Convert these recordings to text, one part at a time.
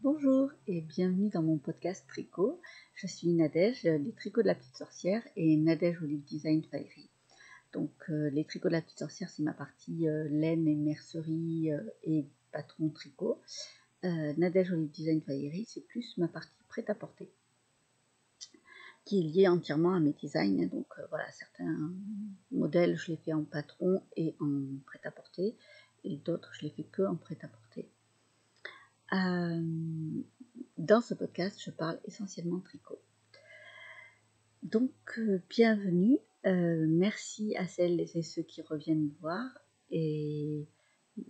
Bonjour et bienvenue dans mon podcast Tricot. Je suis Nadège, les tricots de la petite sorcière et Nadège Olive Design Fairy. Donc les tricots de la petite sorcière, c'est ma partie laine et mercerie et patron tricot. Nadège Olive Design Fairy, c'est plus ma partie prêt-à-porter qui est liée entièrement à mes designs. Donc voilà, certains modèles, je les fais en patron et en prêt-à-porter et d'autres, je les fais que en prêt-à-porter. Dans ce podcast, je parle essentiellement tricot. Donc, bienvenue. Merci à celles et ceux qui reviennent me voir et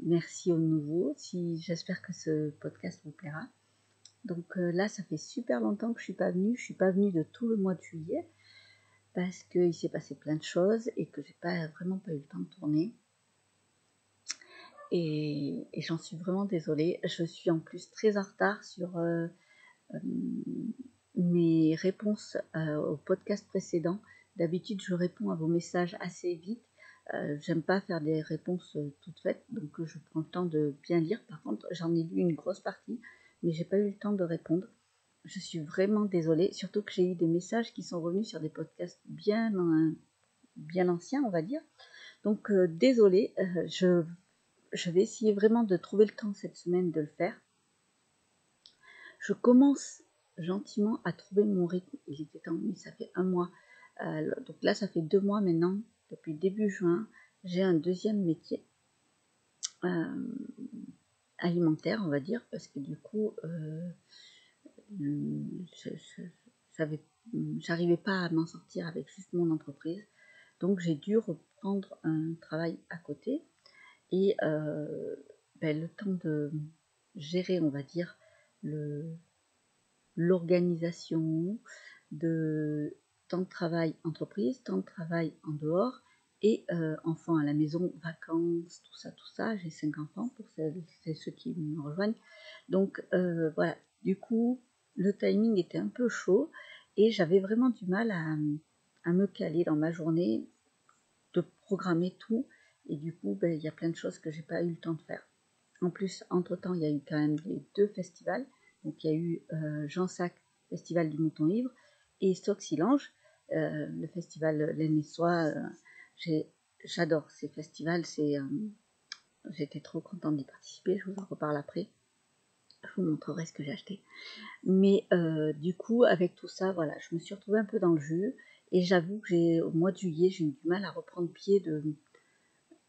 merci aux nouveaux. J'espère que ce podcast vous plaira. Donc là, ça fait super longtemps que je suis pas venue. Je suis pas venue de tout le mois de juillet parce qu'il s'est passé plein de choses et que j'ai vraiment pas eu le temps de tourner. Et j'en suis vraiment désolée. Je suis en plus très en retard sur mes réponses au podcast précédent. D'habitude, je réponds à vos messages assez vite. J'aime pas faire des réponses toutes faites, donc je prends le temps de bien lire. Par contre, j'en ai lu une grosse partie, mais j'ai pas eu le temps de répondre. Je suis vraiment désolée, surtout que j'ai eu des messages qui sont revenus sur des podcasts bien anciens, on va dire. Donc désolée, je vais essayer vraiment de trouver le temps cette semaine de le faire. Je commence gentiment à trouver mon rythme. Il était temps, mais ça fait un mois. Donc là, ça fait 2 mois maintenant. Depuis début juin, j'ai un deuxième métier alimentaire, on va dire, parce que du coup, j'arrivais pas à m'en sortir avec juste mon entreprise. Donc j'ai dû reprendre un travail à côté et le temps de gérer, on va dire, l'organisation de temps de travail entreprise, temps de travail en dehors et enfants à la maison, vacances, tout ça. J'ai 5 enfants pour ceux qui me rejoignent. Donc voilà, du coup, le timing était un peu chaud et j'avais vraiment du mal à me caler dans ma journée, de programmer tout. Et du coup, il y a plein de choses que j'ai pas eu le temps de faire. En plus, entre-temps, il y a eu quand même les 2 festivals. Donc il y a eu Jean Sac, Festival du Mouton Ivre, et Stock-Silange, le festival Laine et Soie. J'adore ces festivals, j'étais trop contente d'y participer, je vous en reparle après. Je vous montrerai ce que j'ai acheté. Mais du coup, avec tout ça, voilà, je me suis retrouvée un peu dans le jus. Et j'avoue que au mois de juillet, j'ai eu du mal à reprendre pied de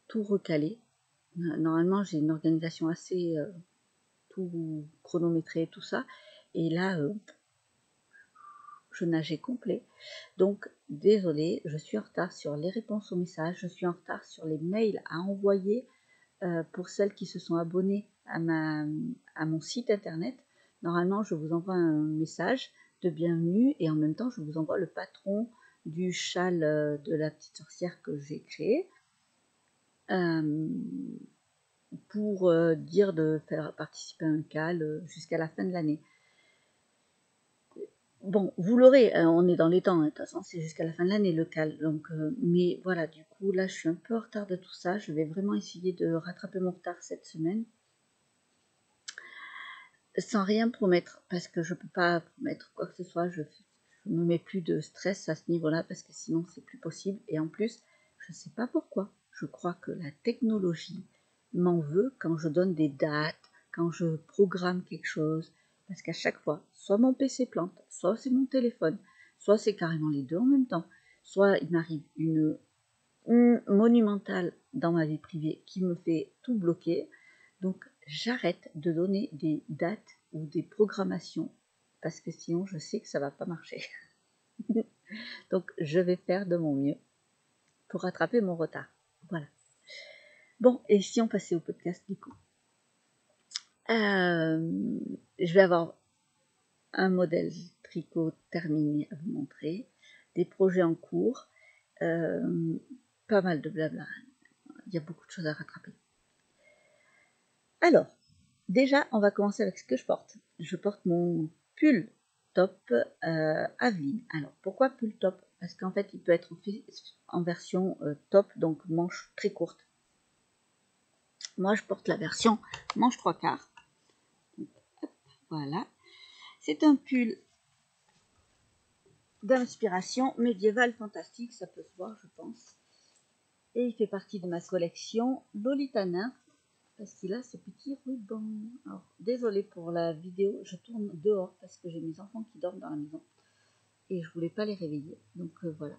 tout recaler. Normalement, j'ai une organisation assez tout chronométré, tout ça. Et là, je nageais complet. Donc, désolée, je suis en retard sur les réponses aux messages, je suis en retard sur les mails à envoyer pour celles qui se sont abonnées à mon site internet. Normalement, je vous envoie un message de bienvenue et en même temps, je vous envoie le patron du châle de la petite sorcière que j'ai créé pour dire de faire participer à un cal jusqu'à la fin de l'année. Bon, vous l'aurez, on est dans les temps, de toute façon, c'est jusqu'à la fin de l'année le cal. Donc, mais voilà, du coup, là, je suis un peu en retard de tout ça. Je vais vraiment essayer de rattraper mon retard cette semaine. Sans rien promettre, parce que je peux pas promettre quoi que ce soit. Je me mets plus de stress à ce niveau-là, parce que sinon, c'est plus possible. Et en plus, je sais pas pourquoi. Je crois que la technologie m'en veut quand je donne des dates, quand je programme quelque chose. Parce qu'à chaque fois, soit mon PC plante, soit c'est mon téléphone, soit c'est carrément les deux en même temps, soit il m'arrive une monumentale dans ma vie privée qui me fait tout bloquer. Donc j'arrête de donner des dates ou des programmations parce que sinon je sais que ça va pas marcher. Donc je vais faire de mon mieux pour rattraper mon retard. Voilà. Bon, et si on passait au podcast du coup, je vais avoir un modèle tricot terminé à vous montrer, des projets en cours, pas mal de blabla. Il y a beaucoup de choses à rattraper. Alors, déjà, on va commencer avec ce que je porte. Je porte mon pull top Aveline. Alors, pourquoi pull top? Parce qu'en fait, il peut être fait en version top, donc manche très courte. Moi, je porte la version manche 3/4. Voilà. C'est un pull d'inspiration médiévale fantastique, ça peut se voir, je pense. Et il fait partie de ma collection Lolita Nymph, parce qu'il a ce petit ruban. Alors, désolée pour la vidéo, je tourne dehors parce que j'ai mes enfants qui dorment dans la maison et je voulais pas les réveiller. Donc voilà.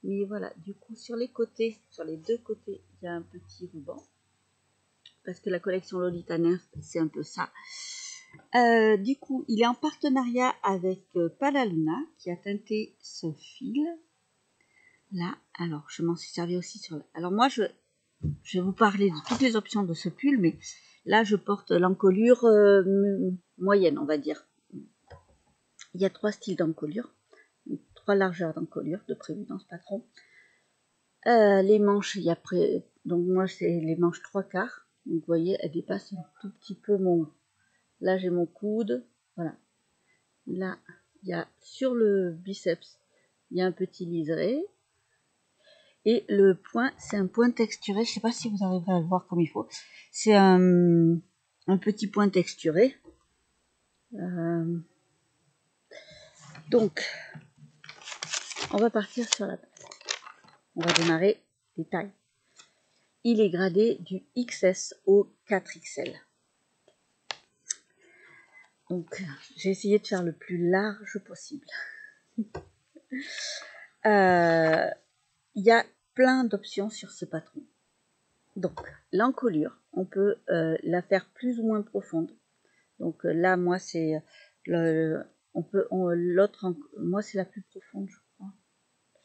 Mais voilà, du coup, sur les côtés, sur les deux côtés, il y a un petit ruban. Parce que la collection Lolita Nymph, c'est un peu ça. Du coup, il est en partenariat avec Palaluna qui a teinté ce fil. Là, alors, je m'en suis servi aussi sur... Alors moi, je vais vous parler de toutes les options de ce pull, mais là, je porte l'encolure moyenne, on va dire. Il y a 3 styles d'encolure, 3 largeurs d'encolure de prévu dans ce patron. Les manches, il y a donc moi, c'est les manches 3/4. Donc, vous voyez, elles dépassent un tout petit peu mon... Là, j'ai mon coude. Voilà. Là, il y a sur le biceps, il y a un petit liseré. Et le point, c'est un point texturé. Je ne sais pas si vous arriverez à le voir comme il faut. C'est un petit point texturé. Donc, on va partir sur la base. On va démarrer les tailles. Il est gradé du XS au 4XL. Donc, j'ai essayé de faire le plus large possible. Il y a plein d'options sur ce patron. Donc, l'encolure, on peut la faire plus ou moins profonde. Donc là, moi, c'est l'autre, moi, c'est la plus profonde, je crois.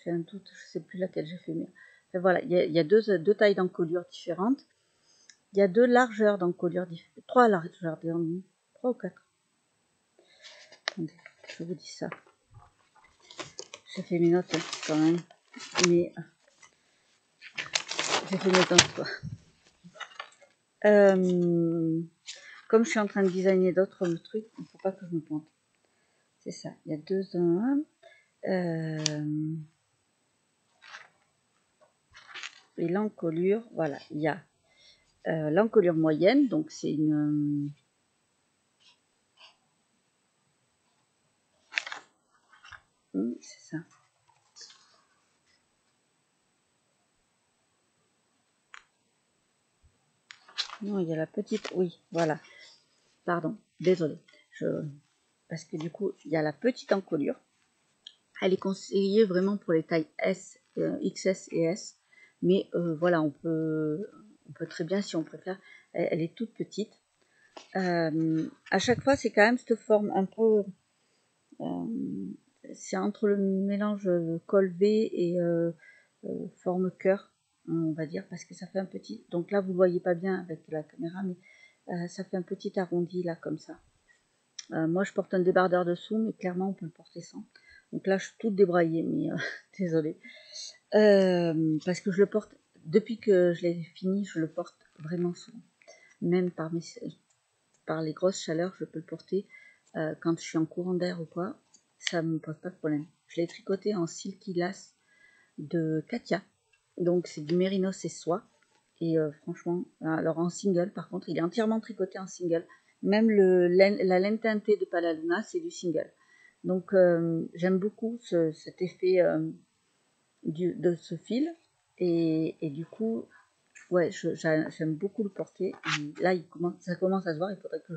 J'ai un doute, je sais plus laquelle j'ai fait mieux. Enfin, voilà, il y a deux tailles d'encolure différentes. Il y a 2 largeurs d'encolure différentes. 3 largeurs, 3 ou 4. Attendez, je vous dis ça. J'ai fait mes notes quand même, mais j'ai fait mes notes quoi. Comme je suis en train de designer d'autres trucs, il ne faut pas que je me pointe. C'est ça, il y a 2 en 1. Et l'encolure, voilà, il y a l'encolure moyenne, donc c'est une... c'est ça. Non, il y a la petite... Oui, voilà. Pardon, désolé. Parce que du coup, il y a la petite encolure. Elle est conseillée vraiment pour les tailles S, XS et S. Mais voilà, on peut très bien, si on préfère, elle est toute petite. À chaque fois, c'est quand même cette forme un peu... c'est entre le mélange col V et forme cœur, on va dire, parce que ça fait un petit... Donc là, vous ne le voyez pas bien avec la caméra, mais ça fait un petit arrondi, là, comme ça. Moi, je porte un débardeur dessous, mais clairement, on peut le porter sans. Donc là, je suis toute débraillée, mais désolée. Parce que je le porte, depuis que je l'ai fini, je le porte vraiment souvent. Même par les grosses chaleurs, je peux le porter quand je suis en courant d'air ou quoi. Ça ne me pose pas de problème. Je l'ai tricoté en silky lace de Katia. Donc c'est du mérinos et soie. Et franchement, alors en single par contre, il est entièrement tricoté en single. Même la laine teintée de Palaluna, c'est du single. Donc j'aime beaucoup cet effet de ce fil. Et du coup, ouais, j'aime beaucoup le porter. Et là, ça commence à se voir, il faudrait que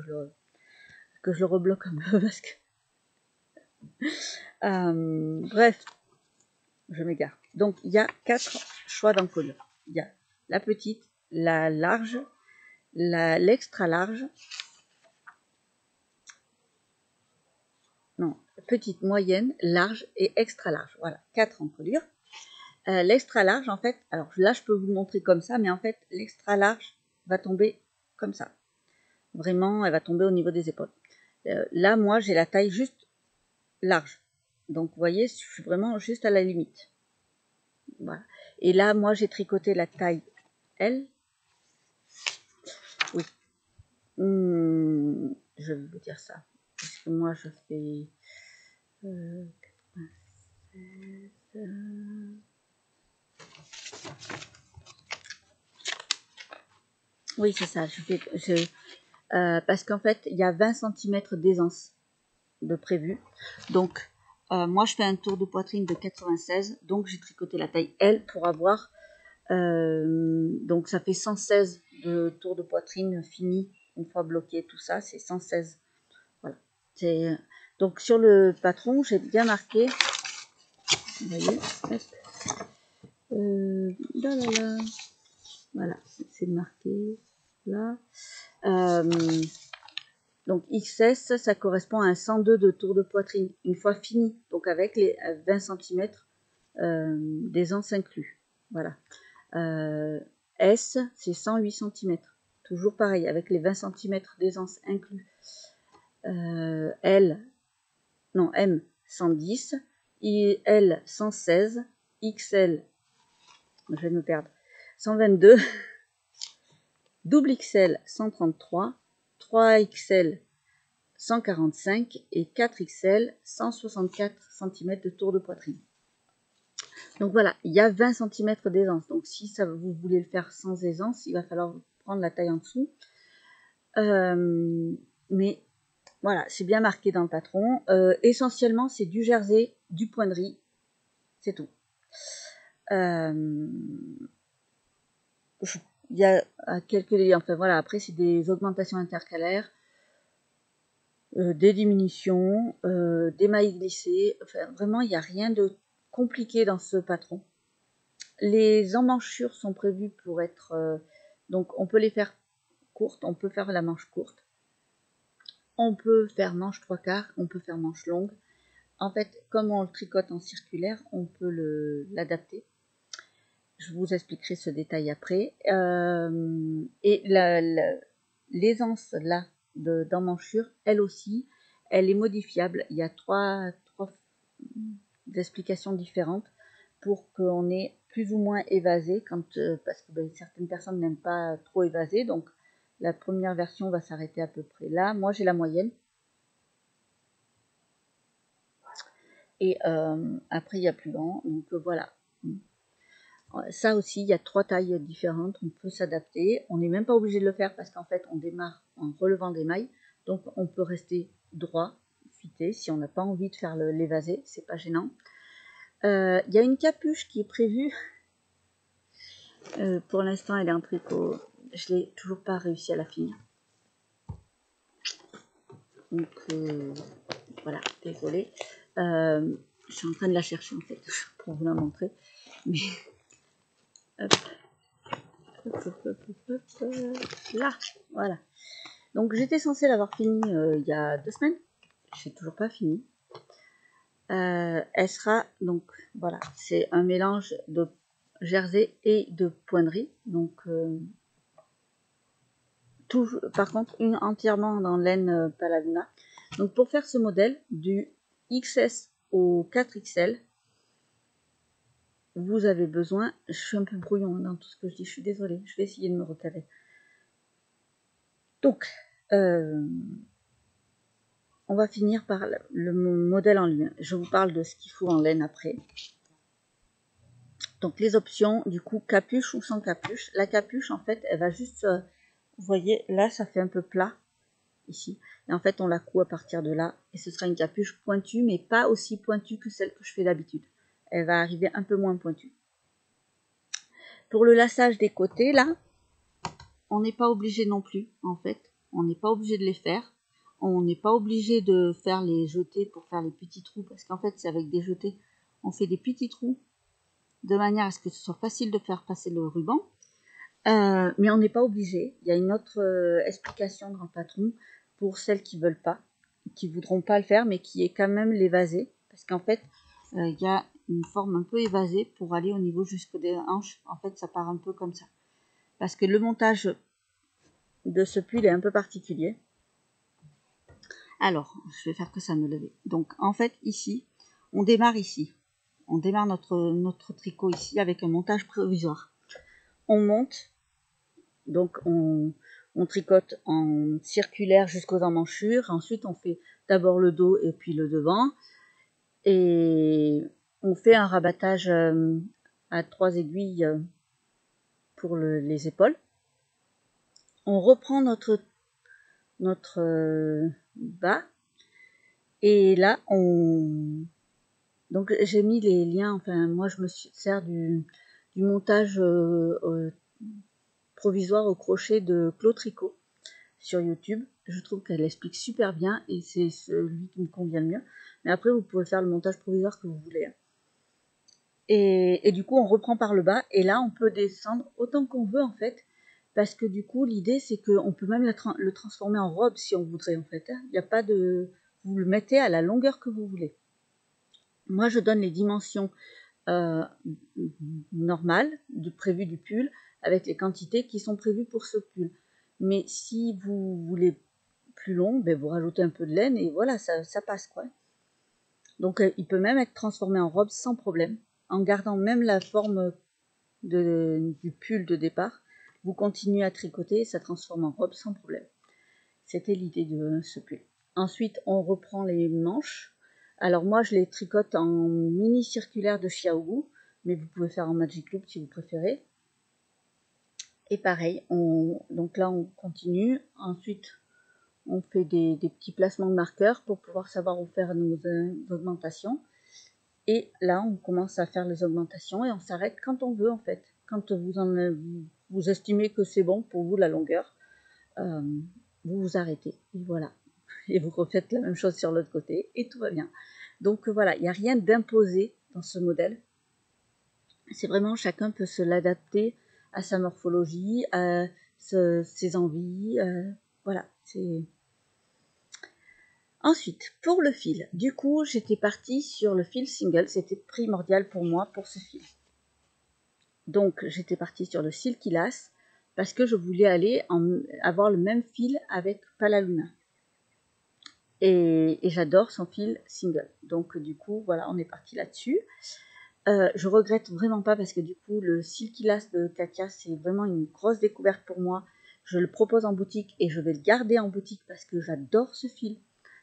je le rebloque un peu parce que... bref, je m'égare. Donc, il y a 4 choix d'encolure. Il y a la petite, la large, l'extra large, non, petite, moyenne, large et extra large. Voilà, 4 encolures. L'extra large, en fait, alors là, je peux vous le montrer comme ça, mais en fait, l'extra large va tomber comme ça. Vraiment, elle va tomber au niveau des épaules. Là, moi, j'ai la taille juste large. Donc, vous voyez, je suis vraiment juste à la limite. Voilà. Et là, moi, j'ai tricoté la taille L. Oui. Je vais vous dire ça. Parce que moi, je fais 96. Oui, c'est ça. parce qu'en fait, il y a 20 cm d'aisance de prévu. Donc, moi, je fais un tour de poitrine de 96, donc j'ai tricoté la taille L pour avoir, donc ça fait 116 de tour de poitrine fini, une fois bloqué tout ça, c'est 116. Voilà. Donc sur le patron, j'ai bien marqué, vous voyez, là, là, là. Voilà, c'est marqué là. Donc XS, ça correspond à un 102 de tour de poitrine, une fois fini, donc avec les 20 cm d'aisance inclus. Voilà. S, c'est 108 cm. Toujours pareil, avec les 20 cm d'aisance inclus. L, non, M, 110. L, 116. XL, je vais me perdre, 122. Double XL, 133. 3XL, 145 et 4XL, 164 cm de tour de poitrine. Donc voilà, il y a 20 cm d'aisance. Donc si ça, vous voulez le faire sans aisance, il va falloir prendre la taille en dessous. Mais voilà, c'est bien marqué dans le patron. Essentiellement, c'est du jersey, du point de riz. C'est tout. Il y a quelques... Enfin voilà, après c'est des augmentations intercalaires. Des diminutions, des mailles glissées, enfin vraiment il n'y a rien de compliqué dans ce patron. Les emmanchures sont prévues pour être, donc on peut les faire courtes, on peut faire la manche courte, on peut faire manche 3/4, on peut faire manche longue. En fait, comme on le tricote en circulaire, on peut l'adapter. Je vous expliquerai ce détail après. Et l'aisance là d'emmanchure, elle aussi, elle est modifiable. Il y a trois explications différentes pour qu'on ait plus ou moins évasé, parce que certaines personnes n'aiment pas trop évaser. Donc la première version va s'arrêter à peu près là. Moi j'ai la moyenne. Et après il y a plus grand. Donc voilà. Ça aussi, il y a 3 tailles différentes, on peut s'adapter. On n'est même pas obligé de le faire parce qu'en fait, on démarre en relevant des mailles. Donc, on peut rester droit, fuité, si on n'a pas envie de faire l'évasé, c'est pas gênant. Il y a une capuche qui est prévue. Pour l'instant, elle est en tricot. Je n'ai toujours pas réussi à la finir. Donc, voilà, désolée. Je suis en train de la chercher, en fait, pour vous la montrer. Mais, hop. Là, voilà. Donc j'étais censée l'avoir fini il y a 2 semaines. Je n'ai toujours pas fini. Elle sera donc voilà, c'est un mélange de jersey et de poinderie. Donc par contre entièrement dans laine Paladina. Donc pour faire ce modèle du XS au 4XL, vous avez besoin, je suis un peu brouillon dans tout ce que je dis, je suis désolée, je vais essayer de me recaler. Donc, on va finir par le modèle en lui-même. Je vous parle de ce qu'il faut en laine après. Donc, les options, du coup, capuche ou sans capuche. La capuche, en fait, elle va juste, vous voyez, là, ça fait un peu plat, ici. Et en fait, on la coud à partir de là. Et ce sera une capuche pointue, mais pas aussi pointue que celle que je fais d'habitude. Elle va arriver un peu moins pointue. Pour le lassage des côtés, là, on n'est pas obligé non plus, en fait. On n'est pas obligé de les faire. On n'est pas obligé de faire les jetés pour faire les petits trous, parce qu'en fait, c'est avec des jetés. On fait des petits trous de manière à ce que ce soit facile de faire passer le ruban. Mais on n'est pas obligé. Il y a une autre explication dans le patron pour celles qui veulent pas, qui voudront pas le faire, mais qui est quand même l'évasé. Parce qu'en fait, il y a une forme un peu évasée pour aller au niveau jusqu'aux hanches. En fait, ça part un peu comme ça. Parce que le montage de ce pull est un peu particulier. Alors, je vais faire que ça me lever. Donc, en fait, ici, on démarre ici. On démarre notre tricot ici avec un montage provisoire. On monte, donc on tricote en circulaire jusqu'aux emmanchures. Ensuite, on fait d'abord le dos et puis le devant. Et on fait un rabattage à 3 aiguilles pour les épaules. On reprend notre notre bas. Et là, donc j'ai mis les liens, enfin moi je me sers du montage provisoire au crochet de Claude Tricot sur YouTube. Je trouve qu'elle explique super bien et c'est celui qui me convient le mieux. Mais après, vous pouvez faire le montage provisoire que vous voulez. Et du coup, on reprend par le bas et là, on peut descendre autant qu'on veut en fait. Parce que du coup, l'idée, c'est qu'on peut même le transformer en robe si on voudrait en fait. Il n'y a pas de... Vous le mettez à la longueur que vous voulez. Moi, je donne les dimensions euh, normales prévues du pull avec les quantités qui sont prévues pour ce pull. Mais si vous voulez plus long, ben vous rajoutez un peu de laine et voilà, ça passe quoi. Donc il peut même être transformé en robe sans problème, en gardant même la forme du pull de départ. Vous continuez à tricoter et ça transforme en robe sans problème. C'était l'idée de ce pull. Ensuite, on reprend les manches. Alors moi, je les tricote en mini circulaire de Xiaogu, mais vous pouvez faire en Magic Loop si vous préférez. Et pareil, donc là, on continue. Ensuite, on fait des petits placements de marqueurs pour pouvoir savoir où faire nos augmentations. Et là, on commence à faire les augmentations et on s'arrête quand on veut en fait. Quand vous estimez que c'est bon pour vous la longueur, vous vous arrêtez. Et voilà. Et vous refaites la même chose sur l'autre côté et tout va bien. Donc voilà, il n'y a rien d'imposé dans ce modèle. C'est vraiment chacun peut se l'adapter à sa morphologie, à ses envies. Voilà, c'est... Ensuite, pour le fil, du coup, j'étais partie sur le fil single, c'était primordial pour moi pour ce fil. Donc, j'étais partie sur le Silky Lace parce que je voulais avoir le même fil avec Palaluna. Et j'adore son fil single. Donc, du coup, voilà, on est parti là-dessus. Je regrette vraiment pas parce que du coup, le Silky Lace de Katia, c'est vraiment une grosse découverte pour moi. Je le propose en boutique et je vais le garder en boutique parce que j'adore ce fil.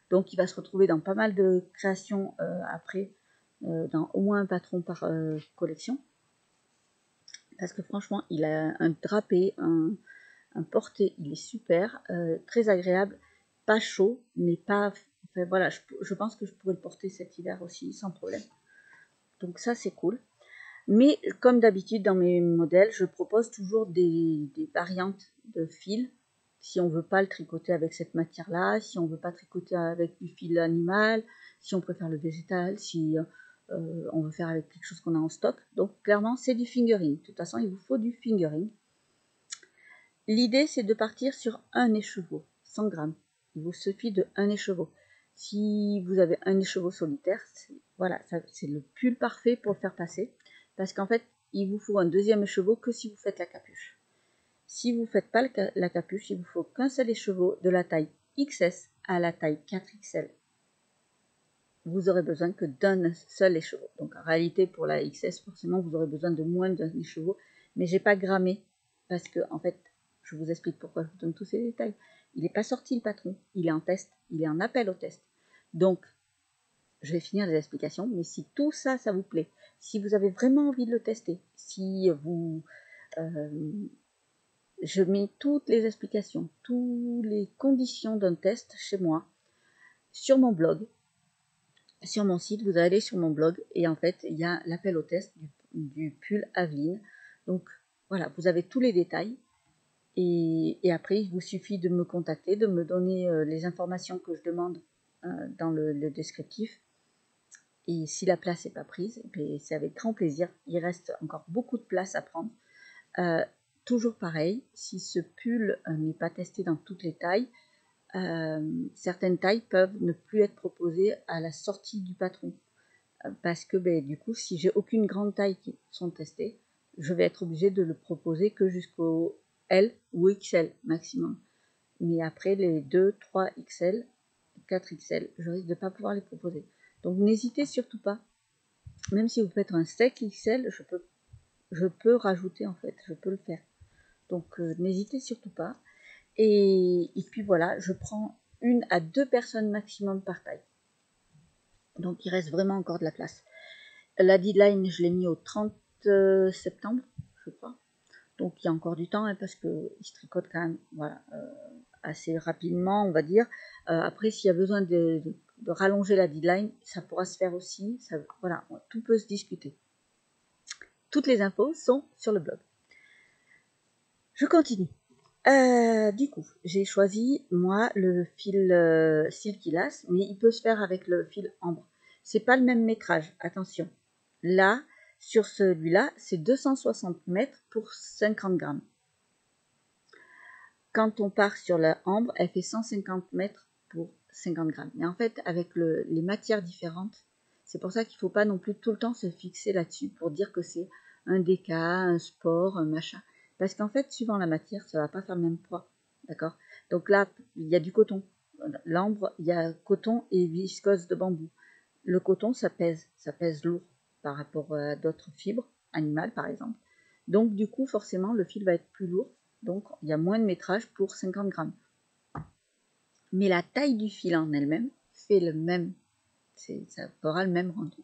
Donc il va se retrouver dans pas mal de créations après, dans au moins un patron par collection. Parce que franchement, il a un drapé, un porté, il est super, très agréable, pas chaud, mais pas... Enfin voilà, je pense que je pourrais le porter cet hiver aussi, sans problème. Donc ça, c'est cool. Mais comme d'habitude dans mes modèles, je propose toujours des variantes de fil. Si on ne veut pas le tricoter avec cette matière-là, si on ne veut pas tricoter avec du fil animal, si on préfère le végétal, si on veut faire avec quelque chose qu'on a en stock. Donc clairement, c'est du fingering. De toute façon, il vous faut du fingering. L'idée, c'est de partir sur un écheveau, 100 grammes. Il vous suffit de un écheveau. Si vous avez un écheveau solitaire, voilà, c'est le pull parfait pour le faire passer. Parce qu'en fait, il vous faut un deuxième écheveau que si vous faites la capuche. Si vous ne faites pas la capuche, il vous faut qu'un seul écheveau de la taille XS à la taille 4XL. Vous aurez besoin que d'un seul écheveau. Donc en réalité, pour la XS, forcément, vous aurez besoin de moins d'un écheveau. Mais j'ai pas grammé parce que, en fait, je vous explique pourquoi je vous donne tous ces détails. Il n'est pas sorti le patron, il est en test, il est en appel au test. Donc, je vais finir les explications, mais si tout ça, ça vous plaît, si vous avez vraiment envie de le tester, si vous... je mets toutes les explications, toutes les conditions d'un test chez moi, sur mon blog, sur mon site, vous allez sur mon blog, et en fait, il y a l'appel au test du pull Aveline. Donc, voilà, vous avez tous les détails. Et après, il vous suffit de me contacter, de me donner les informations que je demande dans le descriptif. Et si la place n'est pas prise, c'est avec grand plaisir. Il reste encore beaucoup de place à prendre. Toujours pareil, si ce pull n'est pas testé dans toutes les tailles, certaines tailles peuvent ne plus être proposées à la sortie du patron. Parce que du coup, si j'ai aucune grande taille qui sont testées, je vais être obligée de le proposer que jusqu'au L ou XL maximum. Mais après les 2, 3 XL, 4 XL, je risque de ne pas pouvoir les proposer. Donc n'hésitez surtout pas. Même si vous faites un 5 XL, je peux rajouter en fait, je peux le faire. Donc n'hésitez surtout pas. Et puis voilà, je prends 1 à 2 personnes maximum par taille. Donc il reste vraiment encore de la place. La deadline, je l'ai mis au 30 septembre, je crois. Donc il y a encore du temps hein, parce qu'il se tricote quand même voilà, assez rapidement, on va dire. Après, s'il y a besoin de rallonger la deadline, ça pourra se faire aussi. Ça, voilà, tout peut se discuter. Toutes les infos sont sur le blog. Je continue. Du coup, j'ai choisi, moi, le fil Silky Lace, mais il peut se faire avec le fil ambre. C'est pas le même métrage, attention. Là, sur celui-là, c'est 260 mètres pour 50 grammes. Quand on part sur la ambre, elle fait 150 mètres pour 50 grammes. Mais en fait, avec les matières différentes, c'est pour ça qu'il ne faut pas non plus tout le temps se fixer là-dessus pour dire que c'est un DK, un sport, un machin. Parce qu'en fait, suivant la matière, ça ne va pas faire le même poids. D'accord? Donc là, il y a du coton. L'ambre, il y a coton et viscose de bambou. Le coton, ça pèse lourd par rapport à d'autres fibres animales, par exemple. Donc, du coup, forcément, le fil va être plus lourd. Donc, il y a moins de métrage pour 50 grammes. Mais la taille du fil en elle-même fait le même. Ça fera le même rendu.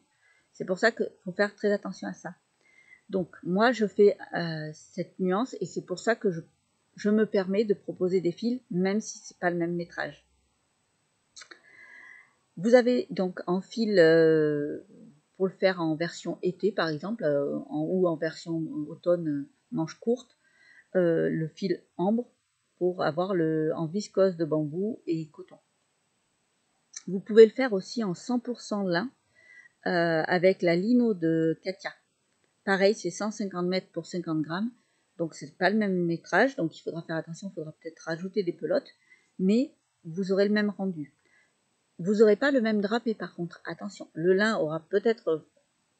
C'est pour ça qu'il faut faire très attention à ça. Donc, moi, je fais cette nuance et c'est pour ça que je me permets de proposer des fils, même si ce n'est pas le même métrage. Vous avez donc en fil, pour le faire en version été, par exemple, ou en version automne, manche courte, le fil ambre pour avoir en viscose de bambou et coton. Vous pouvez le faire aussi en 100% lin avec la lino de Katia. Pareil, c'est 150 mètres pour 50 grammes, donc c'est pas le même métrage, donc il faudra faire attention, il faudra peut-être rajouter des pelotes, mais vous aurez le même rendu. Vous n'aurez pas le même drapé par contre, attention, le lin aura peut-être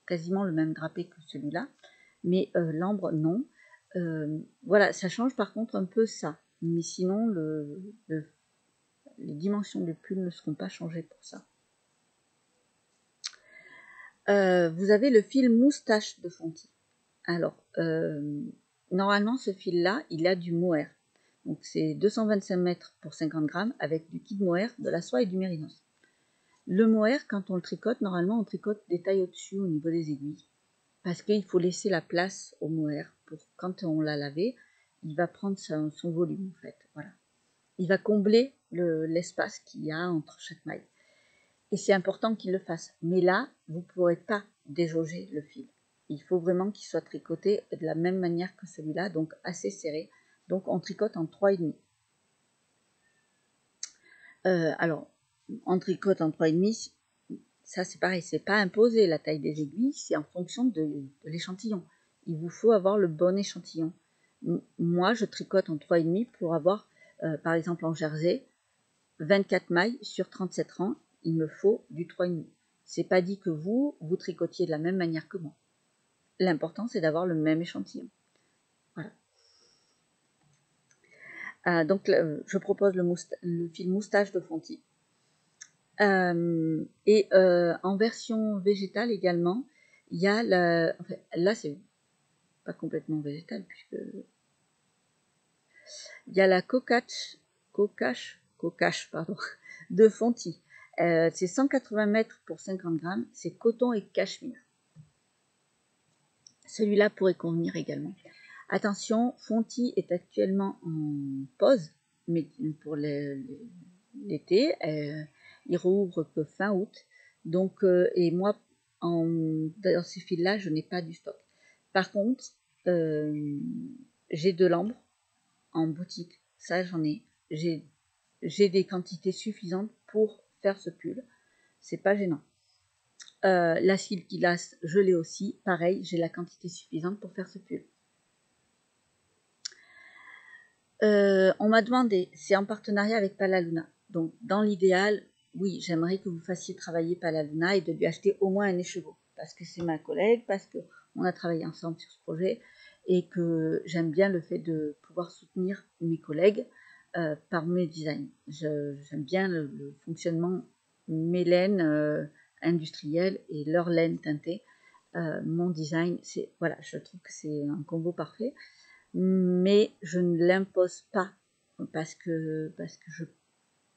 quasiment le même drapé que celui-là, mais l'ambre non. Voilà, ça change par contre un peu ça, mais sinon les dimensions du pull ne seront pas changées pour ça. Vous avez le fil moustache de Fonty. Alors, normalement ce fil-là, il a du mohair. Donc c'est 225 mètres pour 50 grammes avec du kit mohair, de la soie et du mérinos. Le mohair, quand on le tricote, normalement on tricote des tailles au-dessus au niveau des aiguilles. Parce qu'il faut laisser la place au mohair. Pour quand on l'a lavé, il va prendre son volume en fait. Voilà. Il va combler l'espace qu'il y a entre chaque maille. Et c'est important qu'il le fasse. Mais là, vous ne pourrez pas déjauger le fil. Il faut vraiment qu'il soit tricoté de la même manière que celui-là, donc assez serré. Donc on tricote en 3,5. Alors, on tricote en 3,5, ça c'est pareil, c'est pas imposé la taille des aiguilles, c'est en fonction de l'échantillon. Il vous faut avoir le bon échantillon. Moi, je tricote en 3,5 pour avoir, par exemple en jersey, 24 mailles sur 37 rangs, il me faut du 3,5. C'est pas dit que vous tricotiez de la même manière que moi. L'important, c'est d'avoir le même échantillon. Voilà. Donc, je propose le fil moustache de Fonty. Et en version végétale également, il y a enfin, là, c'est pas complètement végétal, puisque il y a la cocache pardon, de Fonty. C'est 180 mètres pour 50 grammes, c'est coton et cachemire. Celui-là pourrait convenir également. Attention, Fonty est actuellement en pause, mais pour l'été, il rouvre que fin août. Donc, et moi, dans ces fils-là, je n'ai pas du stock. Par contre, j'ai de l'ambre en boutique. Ça, j'en ai. J'ai des quantités suffisantes pour faire ce pull. C'est pas gênant. La Silky Lace, je l'ai aussi. Pareil, j'ai la quantité suffisante pour faire ce pull. On m'a demandé, c'est en partenariat avec Palaluna. Donc, dans l'idéal, oui, j'aimerais que vous fassiez travailler Palaluna et de lui acheter au moins un écheveau. Parce que c'est ma collègue, parce qu'on a travaillé ensemble sur ce projet et que j'aime bien le fait de pouvoir soutenir mes collègues par mes designs. J'aime bien le fonctionnement mes laines industrielles et leur laine teintée. Mon design, voilà, je trouve que c'est un combo parfait. Mais je ne l'impose pas parce que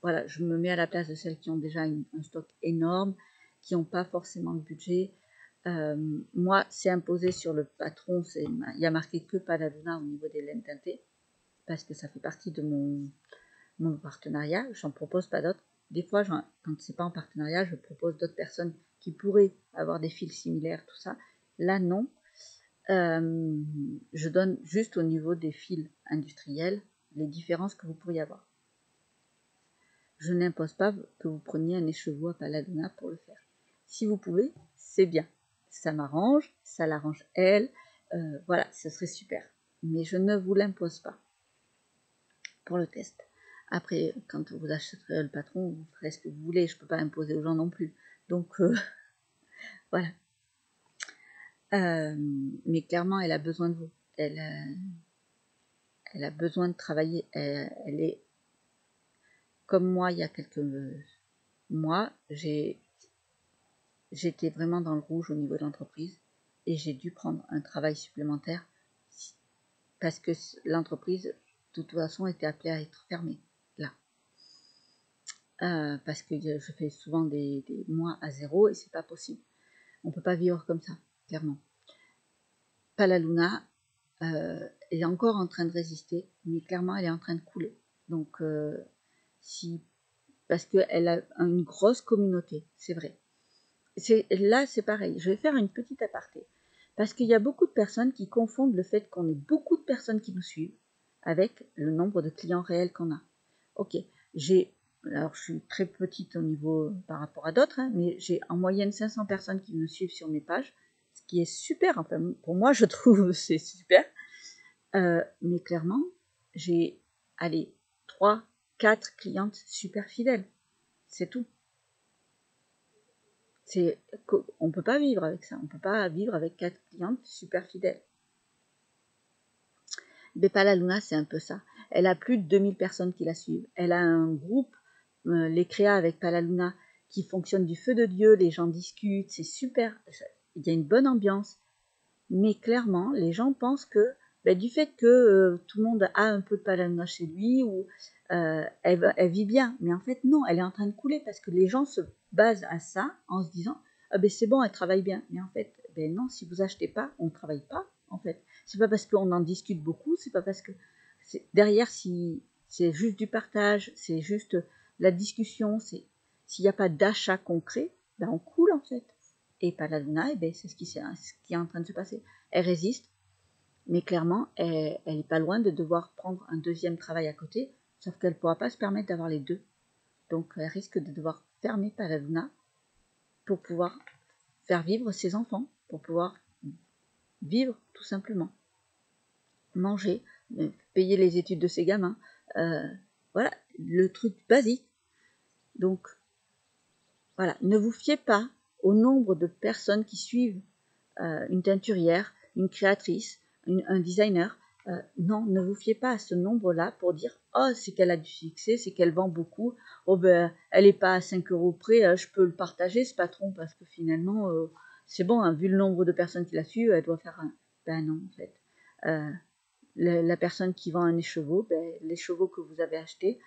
je me mets à la place de celles qui ont déjà un stock énorme, qui n'ont pas forcément le budget. Moi, c'est imposé sur le patron, il y a marqué que Palaluna au niveau des laines teintées, parce que ça fait partie de mon partenariat, j'en propose pas d'autres. Des fois, quand c'est pas en partenariat, je propose d'autres personnes qui pourraient avoir des fils similaires, tout ça. Là, non. Je donne juste au niveau des fils industriels les différences que vous pourriez avoir. Je n'impose pas que vous preniez un écheveau à Paladona pour le faire. Si vous pouvez, c'est bien. Ça m'arrange, ça l'arrange elle, voilà, ce serait super. Mais je ne vous l'impose pas pour le test. Après, quand vous achèterez le patron, vous ferez ce que vous voulez. Je ne peux pas imposer aux gens non plus. Donc, voilà. Mais clairement, elle a besoin de vous. Elle a besoin de travailler. Elle est comme moi il y a quelques mois. J'étais vraiment dans le rouge au niveau de l'entreprise et j'ai dû prendre un travail supplémentaire parce que l'entreprise, de toute façon, était appelée à être fermée. Là. Parce que je fais souvent des mois à zéro et c'est pas possible. On peut pas vivre comme ça, clairement. Palaluna est encore en train de résister, mais clairement elle est en train de couler. Donc parce qu'elle a une grosse communauté, c'est vrai. Là c'est pareil, je vais faire une petite aparté. Parce qu'il y a beaucoup de personnes qui confondent le fait qu'on ait beaucoup de personnes qui nous suivent avec le nombre de clients réels qu'on a. Ok, alors je suis très petite au niveau par rapport à d'autres, hein, mais j'ai en moyenne 500 personnes qui me suivent sur mes pages, ce qui est super, enfin pour moi je trouve c'est super, mais clairement j'ai, 3, 4 clientes super fidèles, c'est tout. On ne peut pas vivre avec ça, on ne peut pas vivre avec 4 clientes super fidèles. Palaluna, c'est un peu ça. Elle a plus de 2000 personnes qui la suivent. Elle a un groupe, les créas avec Palaluna, qui fonctionne du feu de Dieu, les gens discutent, c'est super. Il y a une bonne ambiance. Mais clairement, les gens pensent que du fait que tout le monde a un peu de Palaluna chez lui, ou elle vit bien. Mais en fait, non, elle est en train de couler parce que les gens se basent à ça en se disant c'est bon, elle travaille bien. Mais en fait, non, si vous achetez pas, on ne travaille pas, en fait. C'est pas parce qu'on en discute beaucoup, c'est pas parce que derrière, si c'est juste du partage, c'est juste la discussion, s'il n'y a pas d'achat concret, on coule en fait. Et Paladuna, c'est ce qui est en train de se passer. Elle résiste, mais clairement, elle n'est pas loin de devoir prendre un deuxième travail à côté, sauf qu'elle ne pourra pas se permettre d'avoir les deux. Donc elle risque de devoir fermer Paladuna pour pouvoir faire vivre ses enfants, pour pouvoir vivre tout simplement. Manger, payer les études de ses gamins, voilà, le truc basique. Donc, voilà, ne vous fiez pas au nombre de personnes qui suivent une teinturière, une créatrice, un designer. Non, ne vous fiez pas à ce nombre-là pour dire « Oh, c'est qu'elle a du succès, c'est qu'elle vend beaucoup. Oh, elle n'est pas à 5 € près, je peux le partager, ce patron, parce que finalement, c'est bon, hein, vu le nombre de personnes qui la suivent, elle doit faire un... » Non, en fait. La personne qui vend un écheveau, l'écheveau que vous avez acheté,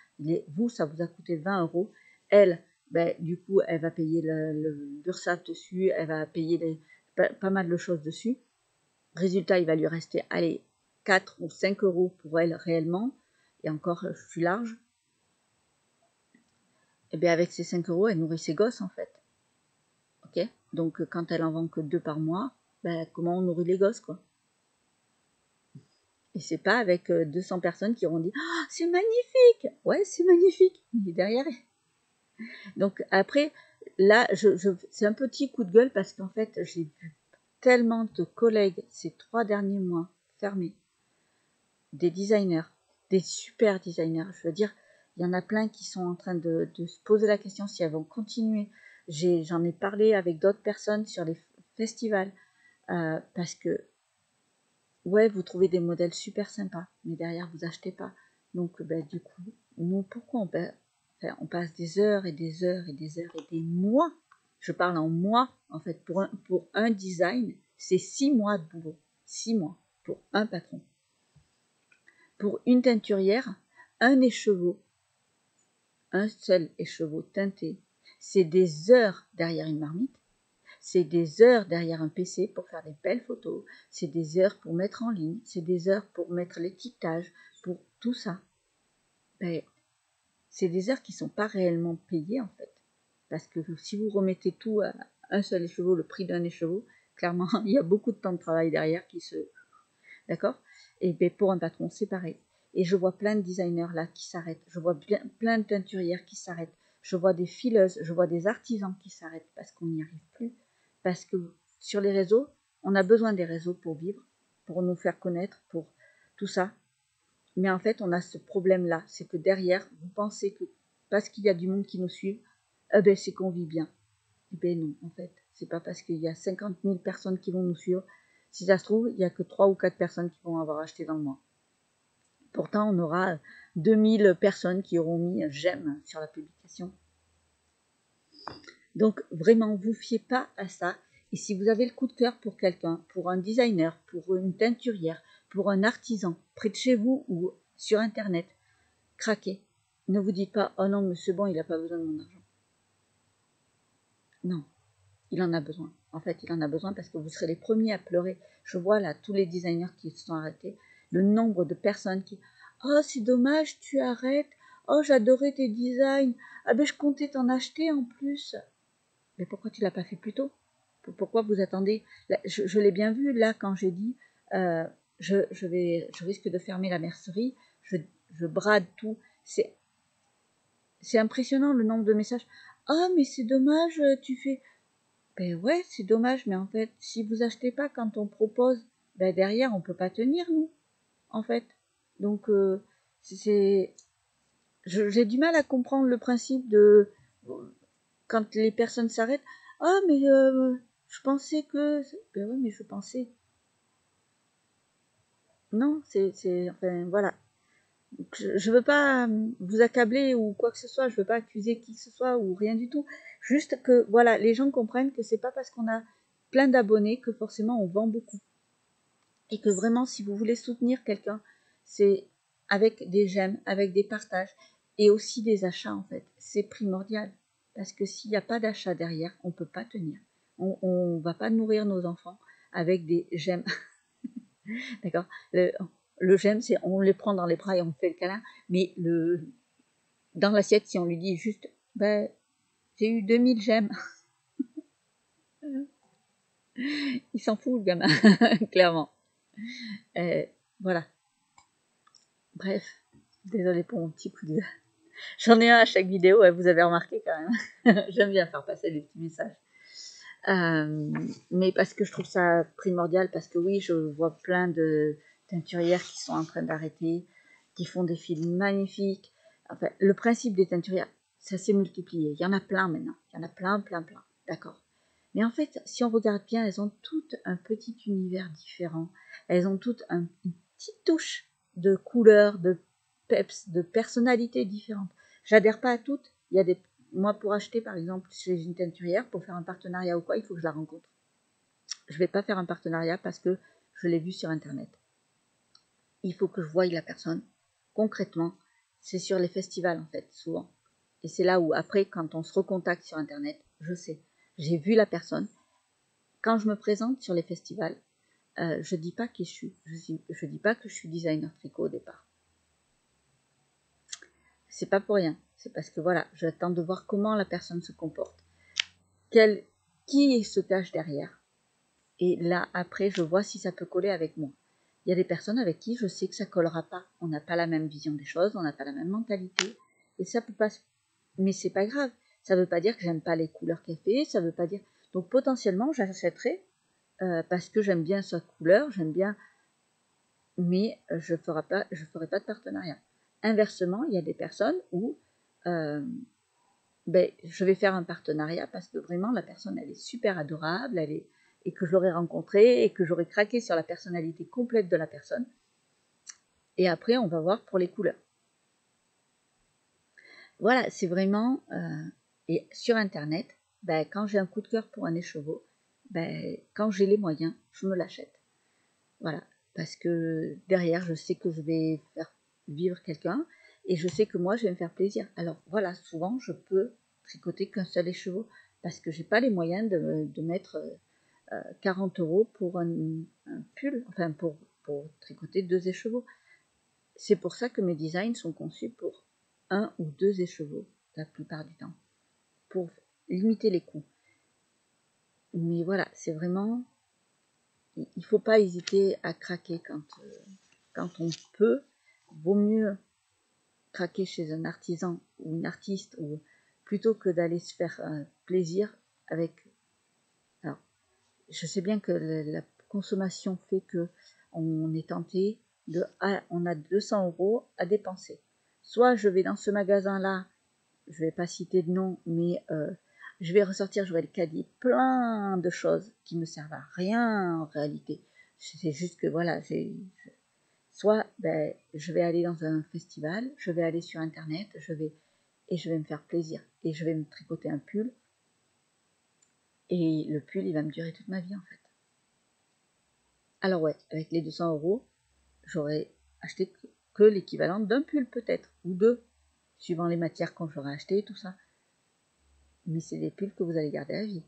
vous, ça vous a coûté 20 €. Elle, du coup, elle va payer l'URSSAF dessus, elle va payer pas mal de choses dessus. Résultat, il va lui rester, 4 ou 5 € pour elle réellement. Et encore, je suis large. Et avec ces 5 €, elle nourrit ses gosses, en fait. Ok. Donc, quand elle en vend que 2 par mois, comment on nourrit les gosses, quoi? Et c'est pas avec 200 personnes qui auront dit « Ah, c'est magnifique !» Ouais, c'est magnifique. Mais derrière... Donc après, là, c'est un petit coup de gueule parce qu'en fait, j'ai vu tellement de collègues ces 3 derniers mois fermés. Des designers, des super designers. Je veux dire, il y en a plein qui sont en train de se poser la question si elles vont continuer. J'en ai parlé avec d'autres personnes sur les festivals parce que ouais, vous trouvez des modèles super sympas, mais derrière, vous achetez pas. Donc, du coup, nous, pourquoi on passe des heures et des heures et des heures et des mois, je parle en mois, en fait, pour un design, c'est 6 mois de boulot. 6 mois pour un patron. Pour une teinturière, un écheveau, un seul écheveau teinté, c'est des heures derrière une marmite. C'est des heures derrière un PC pour faire des belles photos, c'est des heures pour mettre en ligne, c'est des heures pour mettre l'étiquetage, pour tout ça. c'est des heures qui ne sont pas réellement payées en fait. Parce que si vous remettez tout à un seul écheveau, le prix d'un écheveau, clairement, il y a beaucoup de temps de travail derrière qui se... D'accord? Et bien pour un patron, c'est pareil. Et je vois plein de designers là qui s'arrêtent. Je vois plein de teinturières qui s'arrêtent. Je vois des fileuses, je vois des artisans qui s'arrêtent parce qu'on n'y arrive plus. Parce que sur les réseaux, on a besoin des réseaux pour vivre, pour nous faire connaître, pour tout ça. Mais en fait, on a ce problème-là. C'est que derrière, vous pensez que parce qu'il y a du monde qui nous suit, eh ben, c'est qu'on vit bien. Eh bien non, en fait. C'est pas parce qu'il y a 50 000 personnes qui vont nous suivre. Si ça se trouve, il n'y a que 3 ou 4 personnes qui vont avoir acheté dans le mois. Pourtant, on aura 2000 personnes qui auront mis j'aime sur la publication. Donc, vraiment, vous fiez pas à ça. Et si vous avez le coup de cœur pour quelqu'un, pour un designer, pour une teinturière, pour un artisan, près de chez vous ou sur Internet, craquez. Ne vous dites pas, oh non, mais c'est bon, il n'a pas besoin de mon argent. Non, il en a besoin. En fait, il en a besoin parce que vous serez les premiers à pleurer. Je vois là tous les designers qui se sont arrêtés, le nombre de personnes qui, oh, c'est dommage, tu arrêtes. Oh, j'adorais tes designs. Ah ben, je comptais t'en acheter en plus. Mais pourquoi tu l'as pas fait plus tôt? Pourquoi vous attendez? Là, je l'ai bien vu là quand j'ai dit, je risque de fermer la mercerie. Je brade tout. C'est impressionnant le nombre de messages. Ah, mais c'est dommage, tu fais. Ben ouais, c'est dommage, mais en fait, si vous achetez pas quand on propose, ben derrière, on peut pas tenir, nous, en fait. Donc, j'ai du mal à comprendre le principe de quand les personnes s'arrêtent. Ah, mais je pensais que. Ben ouais, mais je pensais. Non, enfin, voilà. Je veux pas vous accabler ou quoi que ce soit, je veux pas accuser qui que ce soit ou rien du tout. Juste que, voilà, les gens comprennent que c'est pas parce qu'on a plein d'abonnés que forcément on vend beaucoup. Et que vraiment, si vous voulez soutenir quelqu'un, c'est avec des j'aime, avec des partages et aussi des achats en fait. C'est primordial. Parce que s'il n'y a pas d'achat derrière, on ne peut pas tenir. On ne va pas nourrir nos enfants avec des j'aime. D'accord? Le j'aime, c'est on les prend dans les bras et on fait le câlin. Mais dans l'assiette, si on lui dit juste, ben, j'ai eu 2000 j'aime, il s'en fout le gamin, clairement. Voilà. Bref, désolé pour mon petit coup de... J'en ai un à chaque vidéo, ouais, vous avez remarqué quand même. J'aime bien faire passer des petits messages. Mais parce que je trouve ça primordial, parce que oui, je vois plein de teinturières qui sont en train d'arrêter, qui font des films magnifiques. Enfin, le principe des teinturières, ça s'est multiplié. Il y en a plein maintenant. Il y en a plein. D'accord. Mais en fait, si on regarde bien, elles ont toutes un petit univers différent. Elles ont toutes une petite touche de couleur, de peps, de personnalité différente. J'adhère pas à toutes. Il y a des moi, pour acheter, par exemple, chez une teinturière, pour faire un partenariat ou quoi, il faut que je la rencontre. Je ne vais pas faire un partenariat parce que je l'ai vu sur Internet. Il faut que je voie la personne. Concrètement, c'est sur les festivals, en fait, souvent. Et c'est là où, après, quand on se recontacte sur Internet, je sais. J'ai vu la personne. Quand je me présente sur les festivals, je ne dis pas qui je suis. Je dis pas que je suis designer tricot au départ. C'est pas pour rien. C'est parce que voilà, j'attends de voir comment la personne se comporte. Qui se cache derrière. Et là, après, je vois si ça peut coller avec moi. Il y a des personnes avec qui je sais que ça collera pas. On n'a pas la même vision des choses, on n'a pas la même mentalité. Et ça peut pas... Mais c'est pas grave. Ça veut pas dire que j'aime pas les couleurs qu'elle fait, ça veut pas dire... Donc potentiellement, j'achèterai parce que j'aime bien sa couleur, j'aime bien... Mais je ferai pas de partenariat. Inversement, il y a des personnes où je vais faire un partenariat parce que vraiment la personne elle est super adorable, et que je l'aurai rencontrée et que j'aurai craqué sur la personnalité complète de la personne. Et après on va voir pour les couleurs. Voilà, c'est vraiment et sur internet, quand j'ai un coup de cœur pour un écheveau, quand j'ai les moyens, je me l'achète. Voilà, parce que derrière je sais que je vais faire vivre quelqu'un et je sais que moi je vais me faire plaisir. Alors voilà, souvent je peux tricoter qu'un seul écheveau parce que j'ai pas les moyens de mettre 40 € pour un pull, enfin pour tricoter 2 écheveaux. C'est pour ça que mes designs sont conçus pour 1 ou 2 écheveaux la plupart du temps pour limiter les coûts. Mais voilà, c'est vraiment, il ne faut pas hésiter à craquer quand on peut. Vaut mieux craquer chez un artisan ou une artiste ou plutôt que d'aller se faire plaisir avec. Alors, je sais bien que la consommation fait que on est tenté de on a 200 € à dépenser. Soit je vais dans ce magasin-là, je vais pas citer de nom, mais je vais ressortir, j'aurai le caddie plein de choses qui me servent à rien en réalité. C'est juste que voilà, soit je vais aller dans un festival, je vais aller sur internet, je vais me faire plaisir et je vais me tricoter un pull et le pull il va me durer toute ma vie en fait. Alors ouais, avec les 200 €, j'aurais acheté que l'équivalent d'un pull peut-être, ou deux, suivant les matières qu'on j'aurais acheté, tout ça. Mais c'est des pulls que vous allez garder à vie.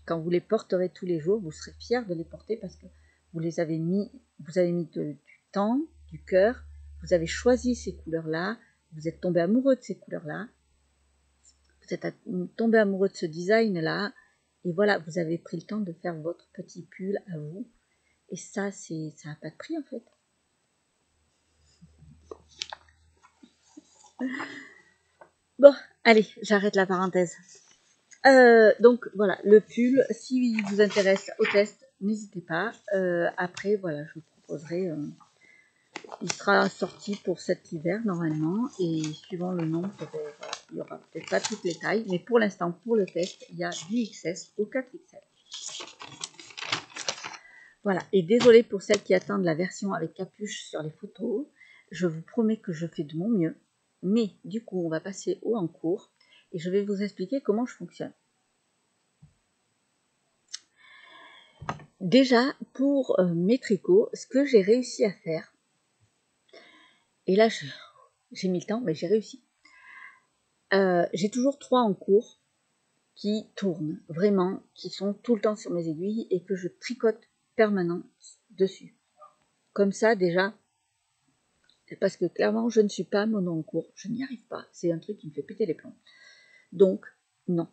Quand vous les porterez tous les jours, vous serez fiers de les porter parce que vous avez mis du temps, du cœur, vous avez choisi ces couleurs-là, vous êtes tombé amoureux de ces couleurs-là, vous êtes tombé amoureux de ce design-là, et voilà, vous avez pris le temps de faire votre petit pull à vous. Et ça, ça n'a pas de prix en fait. Bon, allez, j'arrête la parenthèse. Donc voilà, le pull, si vous intéresse au test, n'hésitez pas. Après, voilà, je vous proposerai. Il sera sorti pour cet hiver normalement. Et suivant le nombre, voilà, il n'y aura peut-être pas toutes les tailles. Mais pour l'instant, pour le test, il y a du XS au 4XL. Voilà, et désolé pour celles qui attendent la version avec capuche sur les photos. Je vous promets que je fais de mon mieux. Mais du coup, on va passer au en cours. Et je vais vous expliquer comment je fonctionne. Déjà, pour mes tricots, ce que j'ai réussi à faire, et là j'ai mis le temps, mais j'ai réussi. J'ai toujours 3 en cours qui tournent, vraiment, qui sont tout le temps sur mes aiguilles et que je tricote permanent dessus. Comme ça, déjà, parce que clairement, je ne suis pas mono en cours, je n'y arrive pas. C'est un truc qui me fait péter les plombs. Donc, non.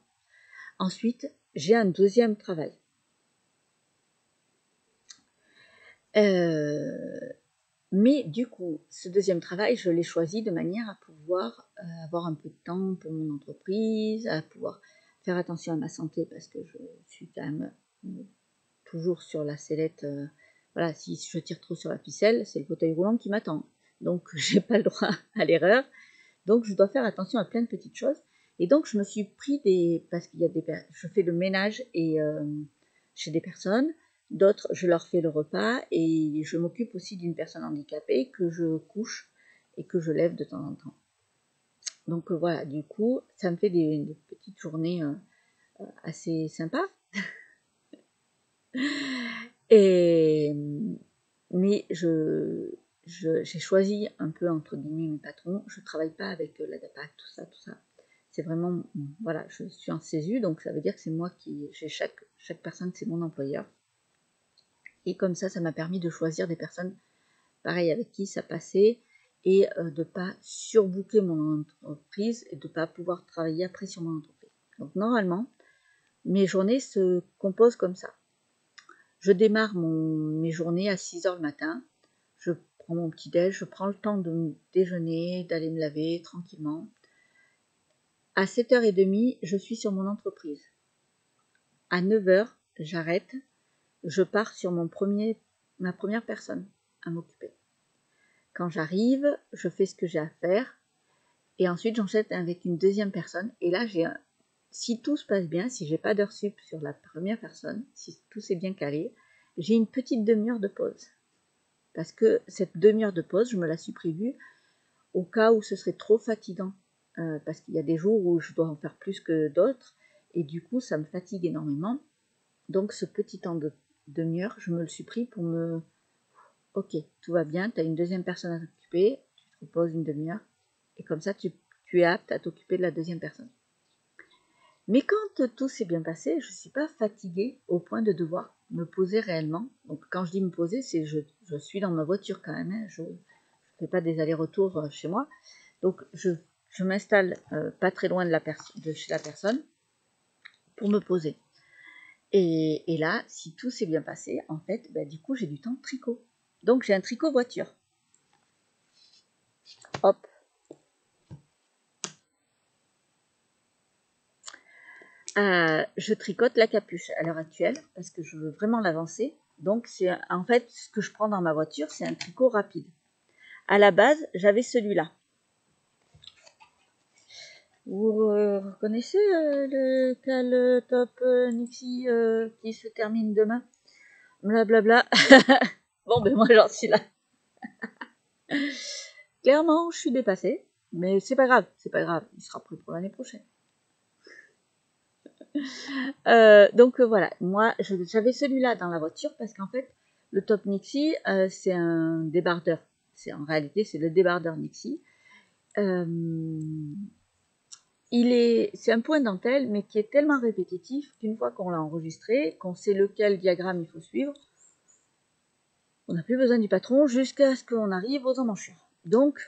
Ensuite, j'ai un deuxième travail. Mais du coup, ce deuxième travail, je l'ai choisi de manière à pouvoir avoir un peu de temps pour mon entreprise, à pouvoir faire attention à ma santé parce que je suis quand même toujours sur la sellette. Voilà, si je tire trop sur la ficelle, c'est le fauteuil roulant qui m'attend. Donc, j'ai pas le droit à l'erreur. Donc, je dois faire attention à plein de petites choses. Et donc, je me suis pris parce qu'il y a je fais le ménage et chez des personnes. D'autres, je leur fais le repas et je m'occupe aussi d'une personne handicapée que je couche et que je lève de temps en temps. Donc voilà, du coup, ça me fait des petites journées assez sympas. Mais j'ai choisi un peu entre guillemets mes patrons. Je ne travaille pas avec la DAPAC, tout ça. C'est vraiment, voilà, je suis en CESU, donc ça veut dire que c'est moi chaque personne, c'est mon employeur. Et comme ça m'a permis de choisir des personnes, pareil, avec qui ça passait, et de ne pas surbooker mon entreprise et de ne pas pouvoir travailler après sur mon entreprise. Donc normalement, mes journées se composent comme ça. Je démarre mes journées à 6h le matin, je prends mon petit déj, je prends le temps de me déjeuner, d'aller me laver tranquillement. À 7h30, je suis sur mon entreprise. À 9h, j'arrête, je pars sur ma première personne à m'occuper. Quand j'arrive, je fais ce que j'ai à faire et ensuite j'enchaîne avec une deuxième personne. Et là, si tout se passe bien, si j'ai pas d'heure sup sur la première personne, si tout s'est bien calé, j'ai une petite demi-heure de pause. Parce que cette demi-heure de pause, je me la suis prévue au cas où ce serait trop fatigant. Parce qu'il y a des jours où je dois en faire plus que d'autres et du coup, ça me fatigue énormément. Donc, ce petit temps de demi-heure, je me le suis pris pour ok, tout va bien, tu as une deuxième personne à t'occuper, tu te reposes une demi-heure, et comme ça, tu es apte à t'occuper de la deuxième personne. Mais quand tout s'est bien passé, je ne suis pas fatiguée au point de devoir me poser réellement. Donc quand je dis me poser, c'est je suis dans ma voiture quand même, hein, je fais pas des allers-retours chez moi. Donc, je m'installe pas très loin de chez la personne pour me poser. Et là, si tout s'est bien passé, en fait, bah, du coup, j'ai du temps de tricot. Donc, j'ai un tricot voiture. Hop. Je tricote la capuche à l'heure actuelle parce que je veux vraiment l'avancer. Donc, c'est en fait ce que je prends dans ma voiture, c'est un tricot rapide. À la base, j'avais celui-là. Vous reconnaissez le Cal Top Nixie qui se termine demain? Blablabla. Bon, ben moi j'en suis là. Clairement, je suis dépassée, mais c'est pas grave, c'est pas grave, il sera prêt pour l'année prochaine. Donc voilà, moi j'avais celui-là dans la voiture parce qu'en fait, le Top Nixie, c'est un débardeur. En réalité, c'est le débardeur Nixie. C'est un point dentelle, mais qui est tellement répétitif qu'une fois qu'on l'a enregistré, qu'on sait lequel diagramme il faut suivre, on n'a plus besoin du patron jusqu'à ce qu'on arrive aux emmanchures. Donc,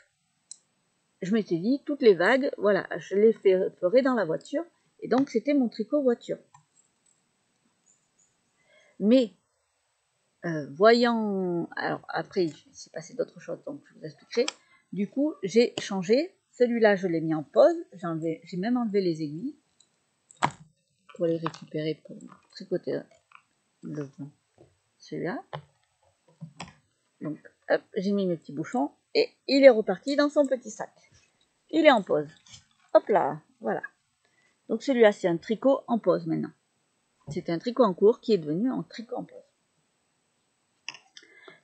je m'étais dit, toutes les vagues, voilà, je les ferai dans la voiture. Et donc, c'était mon tricot voiture. Mais, voyant... Alors, après, il s'est passé d'autres choses, donc je vous expliquerai. Du coup, j'ai changé. Celui-là, je l'ai mis en pause. J'ai même enlevé les aiguilles pour les récupérer pour tricoter celui-là. Donc, hop, j'ai mis mes petits bouchons et il est reparti dans son petit sac. Il est en pause. Hop là, voilà. Donc celui-là, c'est un tricot en pause maintenant. C'était un tricot en cours qui est devenu un tricot en pause.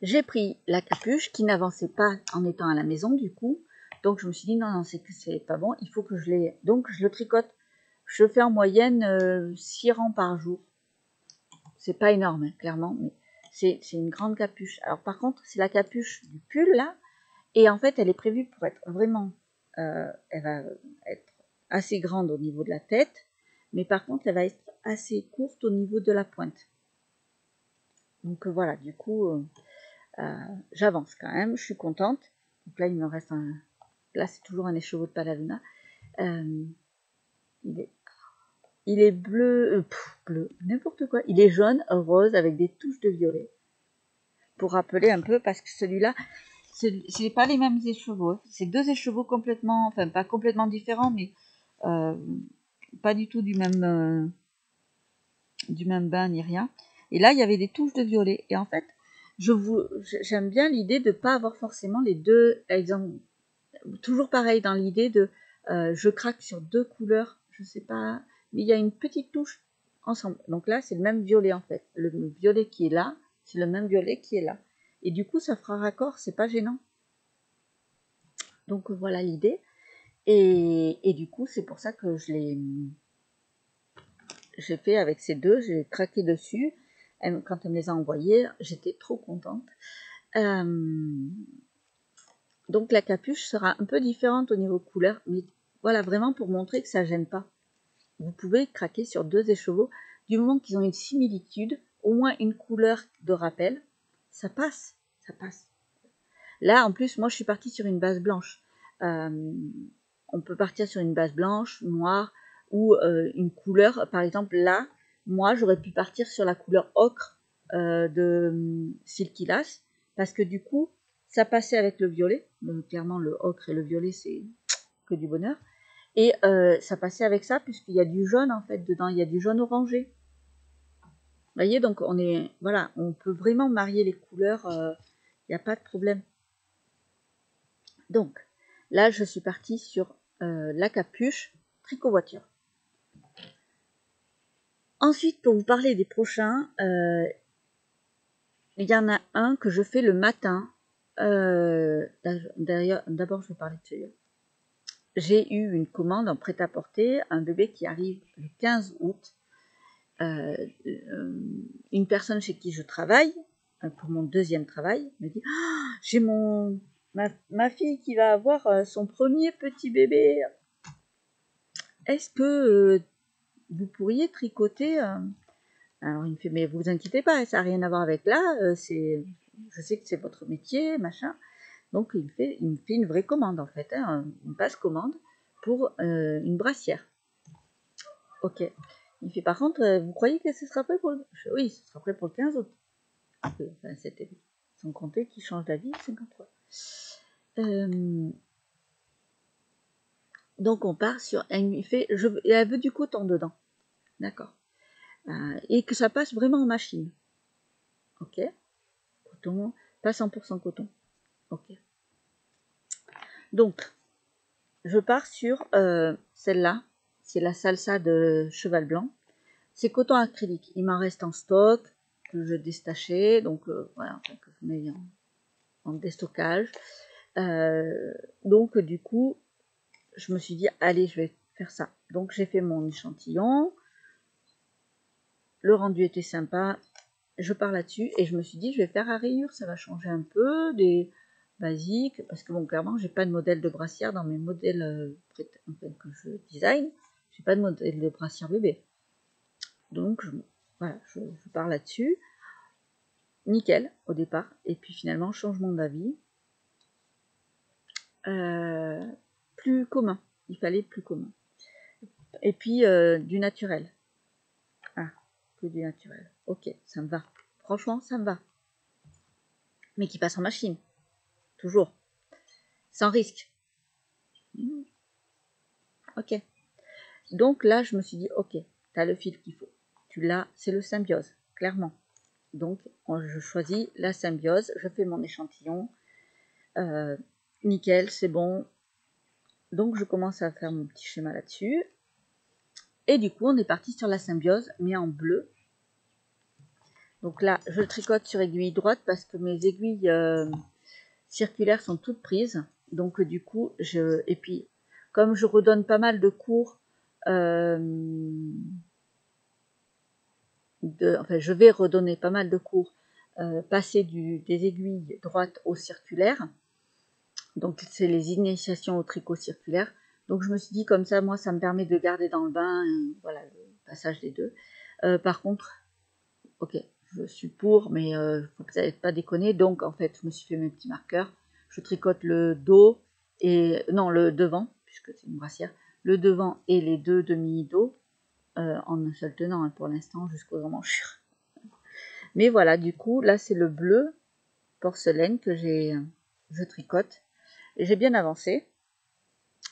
J'ai pris la capuche qui n'avançait pas en étant à la maison du coup. Donc je me suis dit non, c'est pas bon, il faut que je l'ai. Donc je le tricote. Je fais en moyenne 6 rangs par jour. C'est pas énorme, hein, clairement, mais c'est une grande capuche. Alors par contre, c'est la capuche du pull là. Et en fait, elle est prévue pour être vraiment... elle va être assez grande au niveau de la tête. Mais par contre, elle va être assez courte au niveau de la pointe. Donc voilà, du coup, j'avance quand même, je suis contente. Donc là, il me reste un... Là, c'est toujours un écheveau de Paladona. Il est bleu, bleu, n'importe quoi. Il est jaune, rose, avec des touches de violet. Pour rappeler un peu, parce que celui-là, c'est pas les mêmes écheveaux. Hein. C'est deux écheveaux complètement, enfin pas complètement différents, mais pas du tout du même bain ni rien. Et là, il y avait des touches de violet. Et en fait, j'aime bien l'idée de ne pas avoir forcément les deux exemples. Toujours pareil dans l'idée de je craque sur deux couleurs, je sais pas, mais il y a une petite touche ensemble. Donc là, c'est le même violet en fait. Le violet qui est là, c'est le même violet qui est là. Et du coup, ça fera raccord, c'est pas gênant. Donc voilà l'idée. Et du coup, c'est pour ça que j'ai fait avec ces deux, j'ai craqué dessus. Quand elle me les a envoyés, j'étais trop contente. Donc la capuche sera un peu différente au niveau couleur, mais voilà, vraiment pour montrer que ça gêne pas. Vous pouvez craquer sur deux écheveaux, du moment qu'ils ont une similitude, au moins une couleur de rappel, ça passe, ça passe. Là, en plus, moi, je suis partie sur une base blanche. On peut partir sur une base blanche, noire, ou une couleur. Par exemple, là, moi, j'aurais pu partir sur la couleur ocre de Silky Lace, parce que du coup, ça passait avec le violet. Donc, clairement, le ocre et le violet, c'est que du bonheur. Et ça passait avec ça, puisqu'il y a du jaune, en fait, dedans. Il y a du jaune orangé. Vous voyez, donc voilà, on peut vraiment marier les couleurs. Il n'y a pas de problème. Donc, là, je suis partie sur la capuche tricot voiture. Ensuite, pour vous parler des prochains, il y en a un que je fais le matin. D'abord, je vais parler de celui-là. J'ai eu une commande en prêt-à-porter, un bébé qui arrive le 15 août. Une personne chez qui je travaille, pour mon deuxième travail, me dit « j'ai ma fille qui va avoir son premier petit bébé. Est-ce que vous pourriez tricoter ?» Alors il me fait « mais vous inquiétez pas, ça n'a rien à voir avec là, je sais que c'est votre métier, machin. » Donc il me fait une vraie commande en fait, hein, une passe commande pour une brassière. Ok. Il fait par contre, vous croyez que ce sera prêt pour le... Oui, ce sera prêt pour le 15 août. Enfin, c'était sans compter qu'il change d'avis 53. Donc on part sur... Elle veut du coton dedans. D'accord. Et que ça passe vraiment en machine. Ok. Coton, pas 100% coton. Ok. Donc, je pars sur celle-là. C'est la salsa de cheval blanc. C'est coton acrylique. Il m'en reste en stock que je déstachais. Donc, voilà, enfin, que je mets en déstockage. Donc, du coup, je me suis dit, allez, je vais faire ça. Donc, j'ai fait mon échantillon. Le rendu était sympa. Je pars là-dessus et je me suis dit, je vais faire à rayures. Ça va changer un peu des basiques. Parce que, bon, clairement, j'ai pas de modèle de brassière dans mes modèles que je design. J'ai pas de modèle de brassière bébé. Donc, voilà, je pars là-dessus. Nickel, au départ. Et puis, finalement, changement d'avis. Plus commun. Il fallait plus commun. Et puis, du naturel. Ah, que du naturel. Ok, ça me va. Franchement, ça me va. Mais qui passe en machine. Toujours. Sans risque. Ok. Donc là, je me suis dit, ok, tu as le fil qu'il faut. Tu l'as, c'est le Symbiose, clairement. Donc, je choisis la Symbiose, je fais mon échantillon. Nickel, c'est bon. Donc, je commence à faire mon petit schéma là-dessus. Et du coup, on est parti sur la Symbiose, mais en bleu. Donc là, je tricote sur aiguille droite parce que mes aiguilles circulaires sont toutes prises. Donc, du coup, et puis, comme je redonne pas mal de cours, je vais redonner pas mal de cours, passer des aiguilles droites au circulaire. Donc, c'est les initiations au tricot circulaire. Donc, je me suis dit, comme ça, moi, ça me permet de garder dans le bain, voilà, le passage des deux. Par contre, ok, je suis pour, mais faut peut-être pas déconner. Donc, en fait, je me suis fait mes petits marqueurs. Je tricote le dos le devant, puisque c'est une brassière, le devant et les deux demi-dos en un seul tenant, hein, pour l'instant, jusqu'aux emmanchures. Mais voilà, du coup, là, c'est le bleu porcelaine que je tricote. Et j'ai bien avancé.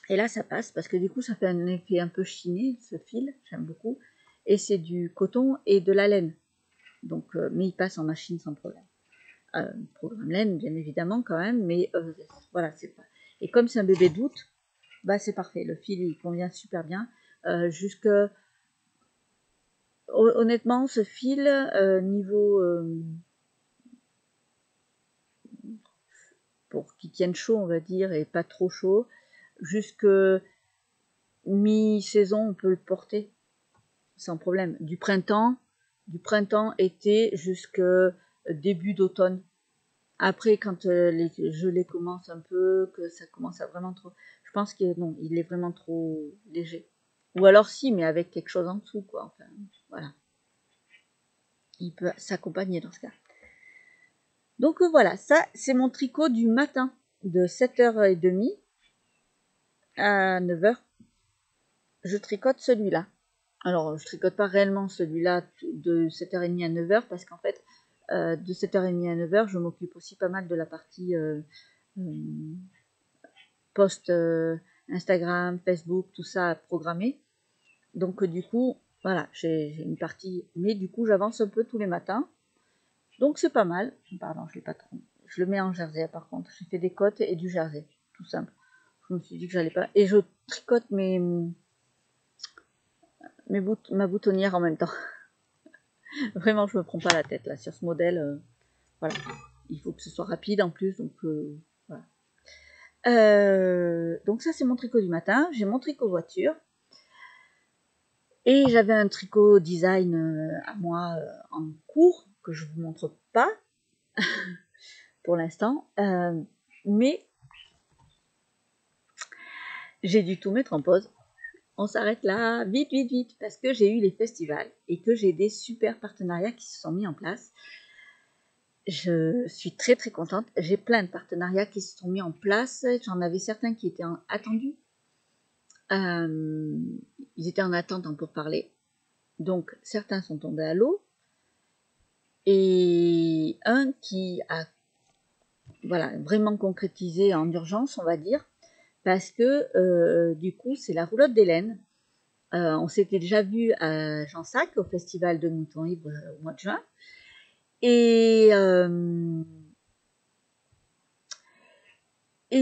Et là, ça passe parce que du coup, ça fait un effet un peu chiné, ce fil, j'aime beaucoup. Et c'est du coton et de la laine. Donc, mais il passe en machine sans problème. Programme laine, bien évidemment, quand même, mais voilà, c'est pas. Et comme c'est un bébé d'août, bah c'est parfait. Le fil, il convient super bien. Honnêtement, ce fil, niveau pour qu'il tienne chaud, on va dire, et pas trop chaud, jusque mi-saison, on peut le porter sans problème. Du printemps, été, jusque début d'automne. Après, quand les gelées commencent un peu, que ça commence à vraiment trop... Je pense qu'il il est vraiment trop léger. Ou alors si, mais avec quelque chose en dessous, quoi. Enfin, voilà. Il peut s'accompagner dans ce cas. Donc voilà, ça, c'est mon tricot du matin, de 7h30 à 9h. Je tricote celui-là. Alors, je tricote pas réellement celui-là de 7h30 à 9h, parce qu'en fait, de 7h30 à 9h, je m'occupe aussi pas mal de la partie post Instagram, Facebook, tout ça à programmer. Donc du coup, voilà, j'ai une partie, mais du coup j'avance un peu tous les matins. Donc c'est pas mal. Pardon, je l'ai pas trop. Je le mets en jersey par contre. J'ai fait des côtes et du jersey, tout simple. Je me suis dit que j'allais pas. Et je tricote ma boutonnière en même temps. Vraiment, je me prends pas la tête là sur ce modèle. Voilà, il faut que ce soit rapide en plus, donc voilà. Donc ça c'est mon tricot du matin. J'ai mon tricot voiture. Et j'avais un tricot design à moi en cours, que je vous montre pas pour l'instant. Mais j'ai dû tout mettre en pause. On s'arrête là, vite, vite, vite, parce que j'ai eu les festivals et que j'ai des super partenariats qui se sont mis en place. je suis très très contente. J'ai plein de partenariats qui se sont mis en place. J'en avais certains qui étaient attendus. Ils étaient en attente en pourparlers. Donc certains sont tombés à l'eau. Et un qui a voilà, vraiment concrétisé en urgence, on va dire, parce que du coup, c'est la roulotte d'Hélène. On s'était déjà vu à Jansac, au festival de Mouton Ivre au mois de juin. Et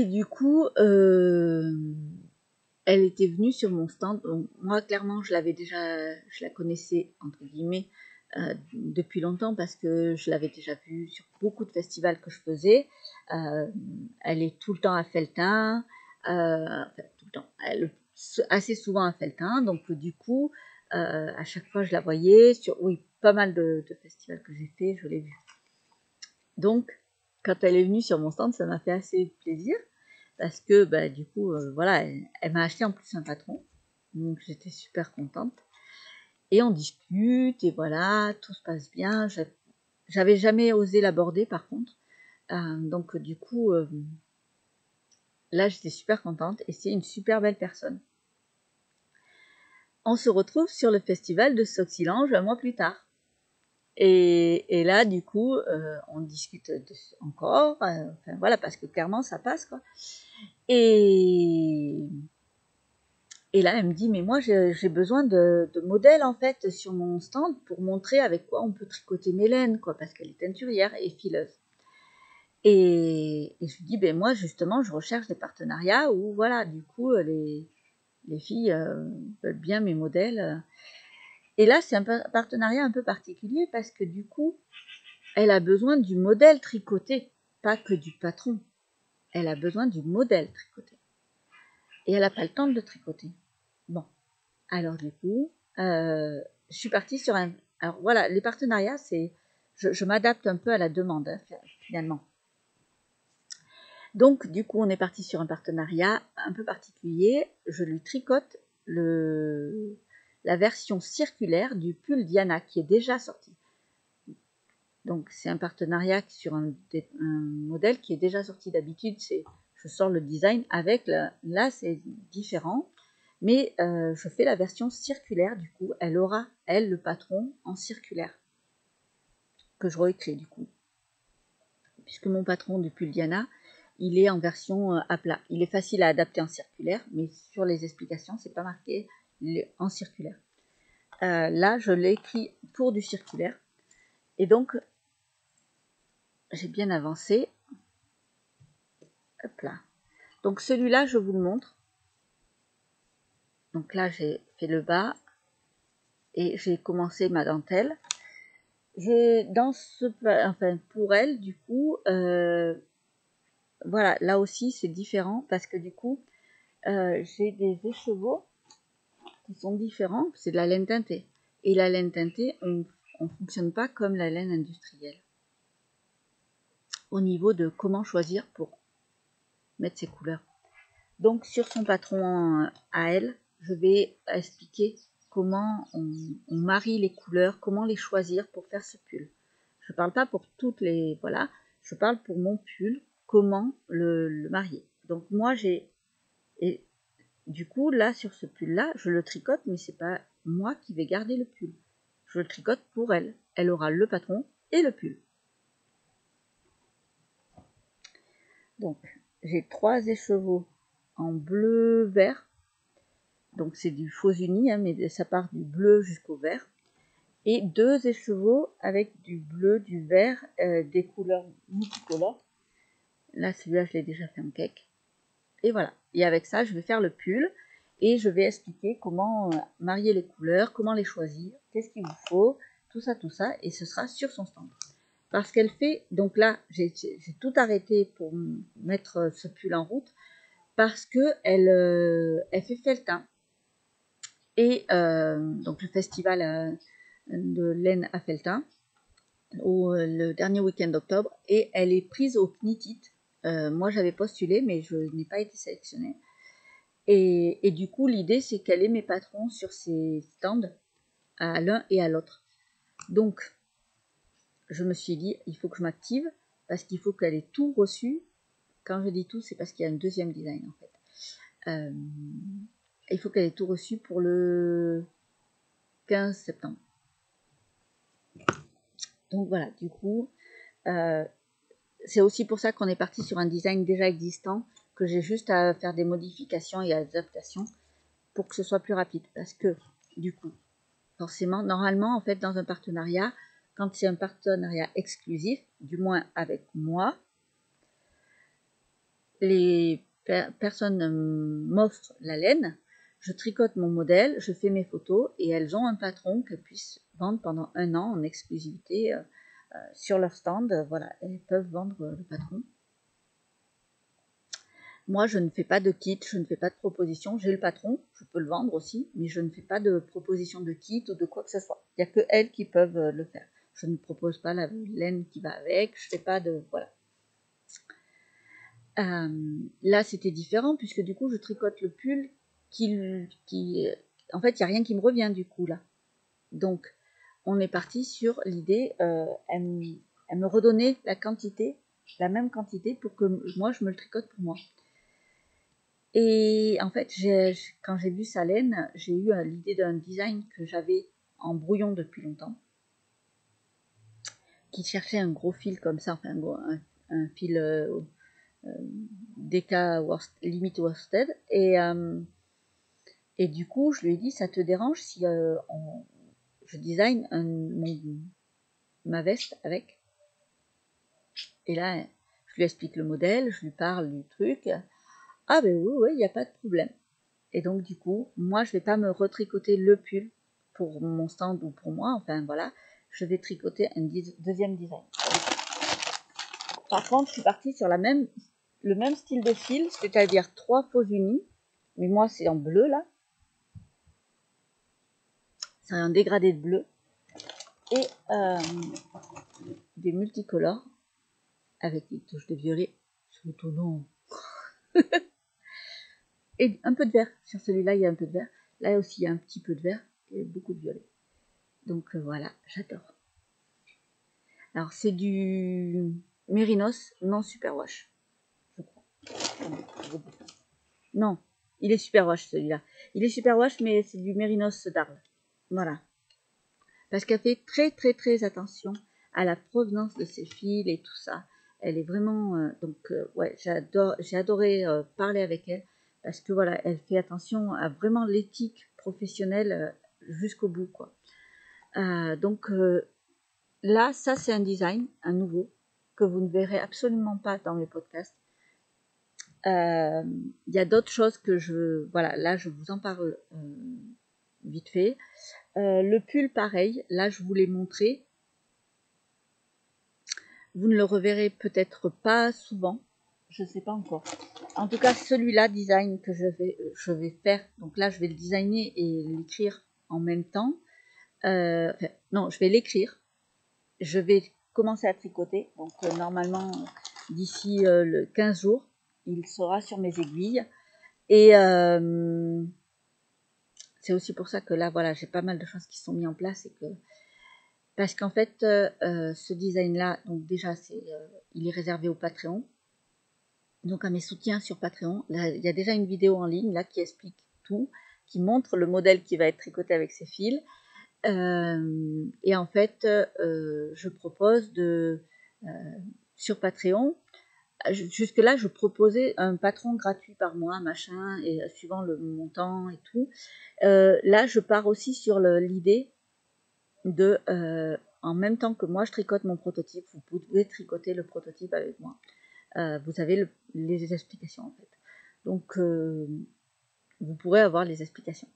du coup, elle était venue sur mon stand. Donc, moi, clairement, je la connaissais, entre guillemets, depuis longtemps parce que je l'avais déjà vue sur beaucoup de festivals que je faisais. Elle est tout le temps à Felletin, enfin, tout le temps, assez souvent à Felletin. Donc, du coup, à chaque fois, je la voyais sur, oui, pas mal de festivals que j'ai fait, je l'ai vue. Donc, quand elle est venue sur mon stand, ça m'a fait assez plaisir parce que bah, du coup, voilà, elle m'a acheté en plus un patron, donc j'étais super contente. Et on discute et voilà, tout se passe bien. J'avais jamais osé l'aborder par contre, donc du coup, là j'étais super contente et c'est une super belle personne. On se retrouve sur le festival de Soxilange un mois plus tard. Et là, du coup, on discute encore, enfin voilà, parce que clairement ça passe quoi. Et là, elle me dit, mais moi j'ai besoin de modèles en fait sur mon stand pour montrer avec quoi on peut tricoter mes laines, quoi, parce qu'elle est teinturière et fileuse. Et je lui dis, ben moi justement, je recherche des partenariats où voilà, du coup, les filles veulent bien mes modèles. Et là, c'est un partenariat un peu particulier parce que du coup, elle a besoin du modèle tricoté, pas que du patron. Elle a besoin du modèle tricoté. Et elle n'a pas le temps de le tricoter. Bon, alors du coup, je suis partie sur un... Alors voilà, les partenariats, c'est... Je m'adapte un peu à la demande, hein, finalement. Donc, du coup, on est parti sur un partenariat un peu particulier. Je lui tricote la version circulaire du pull Diana qui est déjà sorti. Donc, c'est un partenariat sur un modèle qui est déjà sorti. D'habitude, je sors le design avec, là, c'est différent. Mais je fais la version circulaire, du coup, elle aura, elle, le patron en circulaire, que je réécris, du coup. Puisque mon patron du pull Diana, il est en version à plat. Il est facile à adapter en circulaire, mais sur les explications, c'est pas marqué en circulaire. Là, je l'ai écrit pour du circulaire. Et donc, j'ai bien avancé. Hop là. Donc celui-là, je vous le montre. Donc là, j'ai fait le bas et j'ai commencé ma dentelle. Enfin, pour elle, du coup, voilà, là aussi, c'est différent parce que du coup, j'ai des écheveaux qui sont différents. C'est de la laine teintée. Et la laine teintée, on ne fonctionne pas comme la laine industrielle. Au niveau de comment choisir pour mettre ses couleurs. Donc, sur son patron à elle, je vais expliquer comment on marie les couleurs, comment les choisir pour faire ce pull. Je ne parle pas pour toutes les... Voilà, je parle pour mon pull, comment le marier. Donc moi, et du coup, là, sur ce pull-là, je le tricote, mais c'est pas moi qui vais garder le pull. Je le tricote pour elle. Elle aura le patron et le pull. Donc, j'ai 3 écheveaux en bleu-vert. Donc c'est du faux uni, hein, mais ça part du bleu jusqu'au vert. Et 2 écheveaux avec du bleu, du vert, des couleurs multicolores. Là, celui-là, je l'ai déjà fait en cake. Et voilà. Et avec ça, je vais faire le pull. Et je vais expliquer comment marier les couleurs, comment les choisir, qu'est-ce qu'il vous faut, tout ça. Et ce sera sur son stand. Parce qu'elle fait... Donc là, j'ai tout arrêté pour mettre ce pull en route. Parce qu'elle fait Felletin. Et donc le festival de laine à Felletin, le dernier week-end d'octobre, et elle est prise au Knitit. Moi j'avais postulé, mais je n'ai pas été sélectionnée. Et du coup, l'idée c'est qu'elle ait mes patrons sur ses stands, à l'un et à l'autre. Donc, je me suis dit, il faut que je m'active parce qu'il faut qu'elle ait tout reçu. Quand je dis tout, c'est parce qu'il y a un deuxième design en fait. Il faut qu'elle ait tout reçu pour le 15 septembre. Donc voilà, du coup, c'est aussi pour ça qu'on est parti sur un design déjà existant, que j'ai juste à faire des modifications et adaptations pour que ce soit plus rapide. Parce que, du coup, forcément, normalement, en fait, dans un partenariat, quand c'est un partenariat exclusif, du moins avec moi, les personnes m'offrent la laine, je tricote mon modèle, je fais mes photos et elles ont un patron qu'elles puissent vendre pendant 1 an en exclusivité sur leur stand. Voilà, elles peuvent vendre le patron. Moi, je ne fais pas de kit, je ne fais pas de proposition. J'ai le patron, je peux le vendre aussi, mais je ne fais pas de proposition de kit ou de quoi que ce soit. Il n'y a que elles qui peuvent le faire. Je ne propose pas la laine qui va avec, je ne fais pas de... Voilà. Là, c'était différent, puisque du coup, je tricote le pull en fait, il n'y a rien qui me revient du coup, là. Donc, on est parti sur l'idée, elle me redonnait la quantité, la même quantité, pour que moi, je me le tricote pour moi. Et en fait, quand j'ai vu sa laine, j'ai eu l'idée d'un design que j'avais en brouillon depuis longtemps, qui cherchait un gros fil comme ça, enfin un fil DK limite worsted. Et du coup, je lui ai dit, ça te dérange si je design ma veste avec? Et là, je lui explique le modèle, je lui parle du truc. Ah ben oui, il n'y a pas de problème. Et donc du coup, moi je vais pas me retricoter le pull pour mon stand ou pour moi, enfin voilà, je vais tricoter un deuxième design. Par contre, je suis partie sur le même style de fil, c'est-à-dire 3 faux unis, mais moi c'est en bleu là, c'est un dégradé de bleu, et des multicolores avec des touches de violet, c'est étonnant. Et un peu de vert, sur celui-là il y a un peu de vert, là aussi il y a un petit peu de vert et beaucoup de violet. Donc voilà, j'adore. Alors c'est du Mérinos non superwash, je crois. Non, il est superwash celui-là. Il est superwash mais c'est du Mérinos d'Arles. Voilà. Parce qu'elle fait très très très attention à la provenance de ses fils et tout ça. Elle est vraiment... ouais, j'ai adoré parler avec elle parce que voilà, elle fait attention à vraiment l'éthique professionnelle jusqu'au bout, quoi. Donc là, ça c'est un design, un nouveau, que vous ne verrez absolument pas dans mes podcasts. Il y a d'autres choses que voilà, là je vous en parle vite fait. Le pull, pareil, là je vous l'ai montré. Vous ne le reverrez peut-être pas souvent, je ne sais pas encore. En tout cas, celui-là, design que je vais faire, donc là je vais le designer et l'écrire en même temps. Non, je vais l'écrire. Je vais commencer à tricoter. Donc normalement, d'ici le 15 jours, il sera sur mes aiguilles. Et c'est aussi pour ça que là, voilà, j'ai pas mal de choses qui sont mises en place. Parce qu'en fait, ce design-là, donc déjà, il est réservé au Patreon. Donc à mes soutiens sur Patreon. Là, il y a déjà une vidéo en ligne là qui explique tout, qui montre le modèle qui va être tricoté avec ces fils. Et en fait, je propose sur Patreon, jusque-là, je proposais un patron gratuit par mois, machin, et suivant le montant et tout. Là, je pars aussi sur l'idée de, en même temps que moi, je tricote mon prototype, vous pouvez tricoter le prototype avec moi. Vous avez les explications, en fait. Donc, vous pourrez avoir les explications.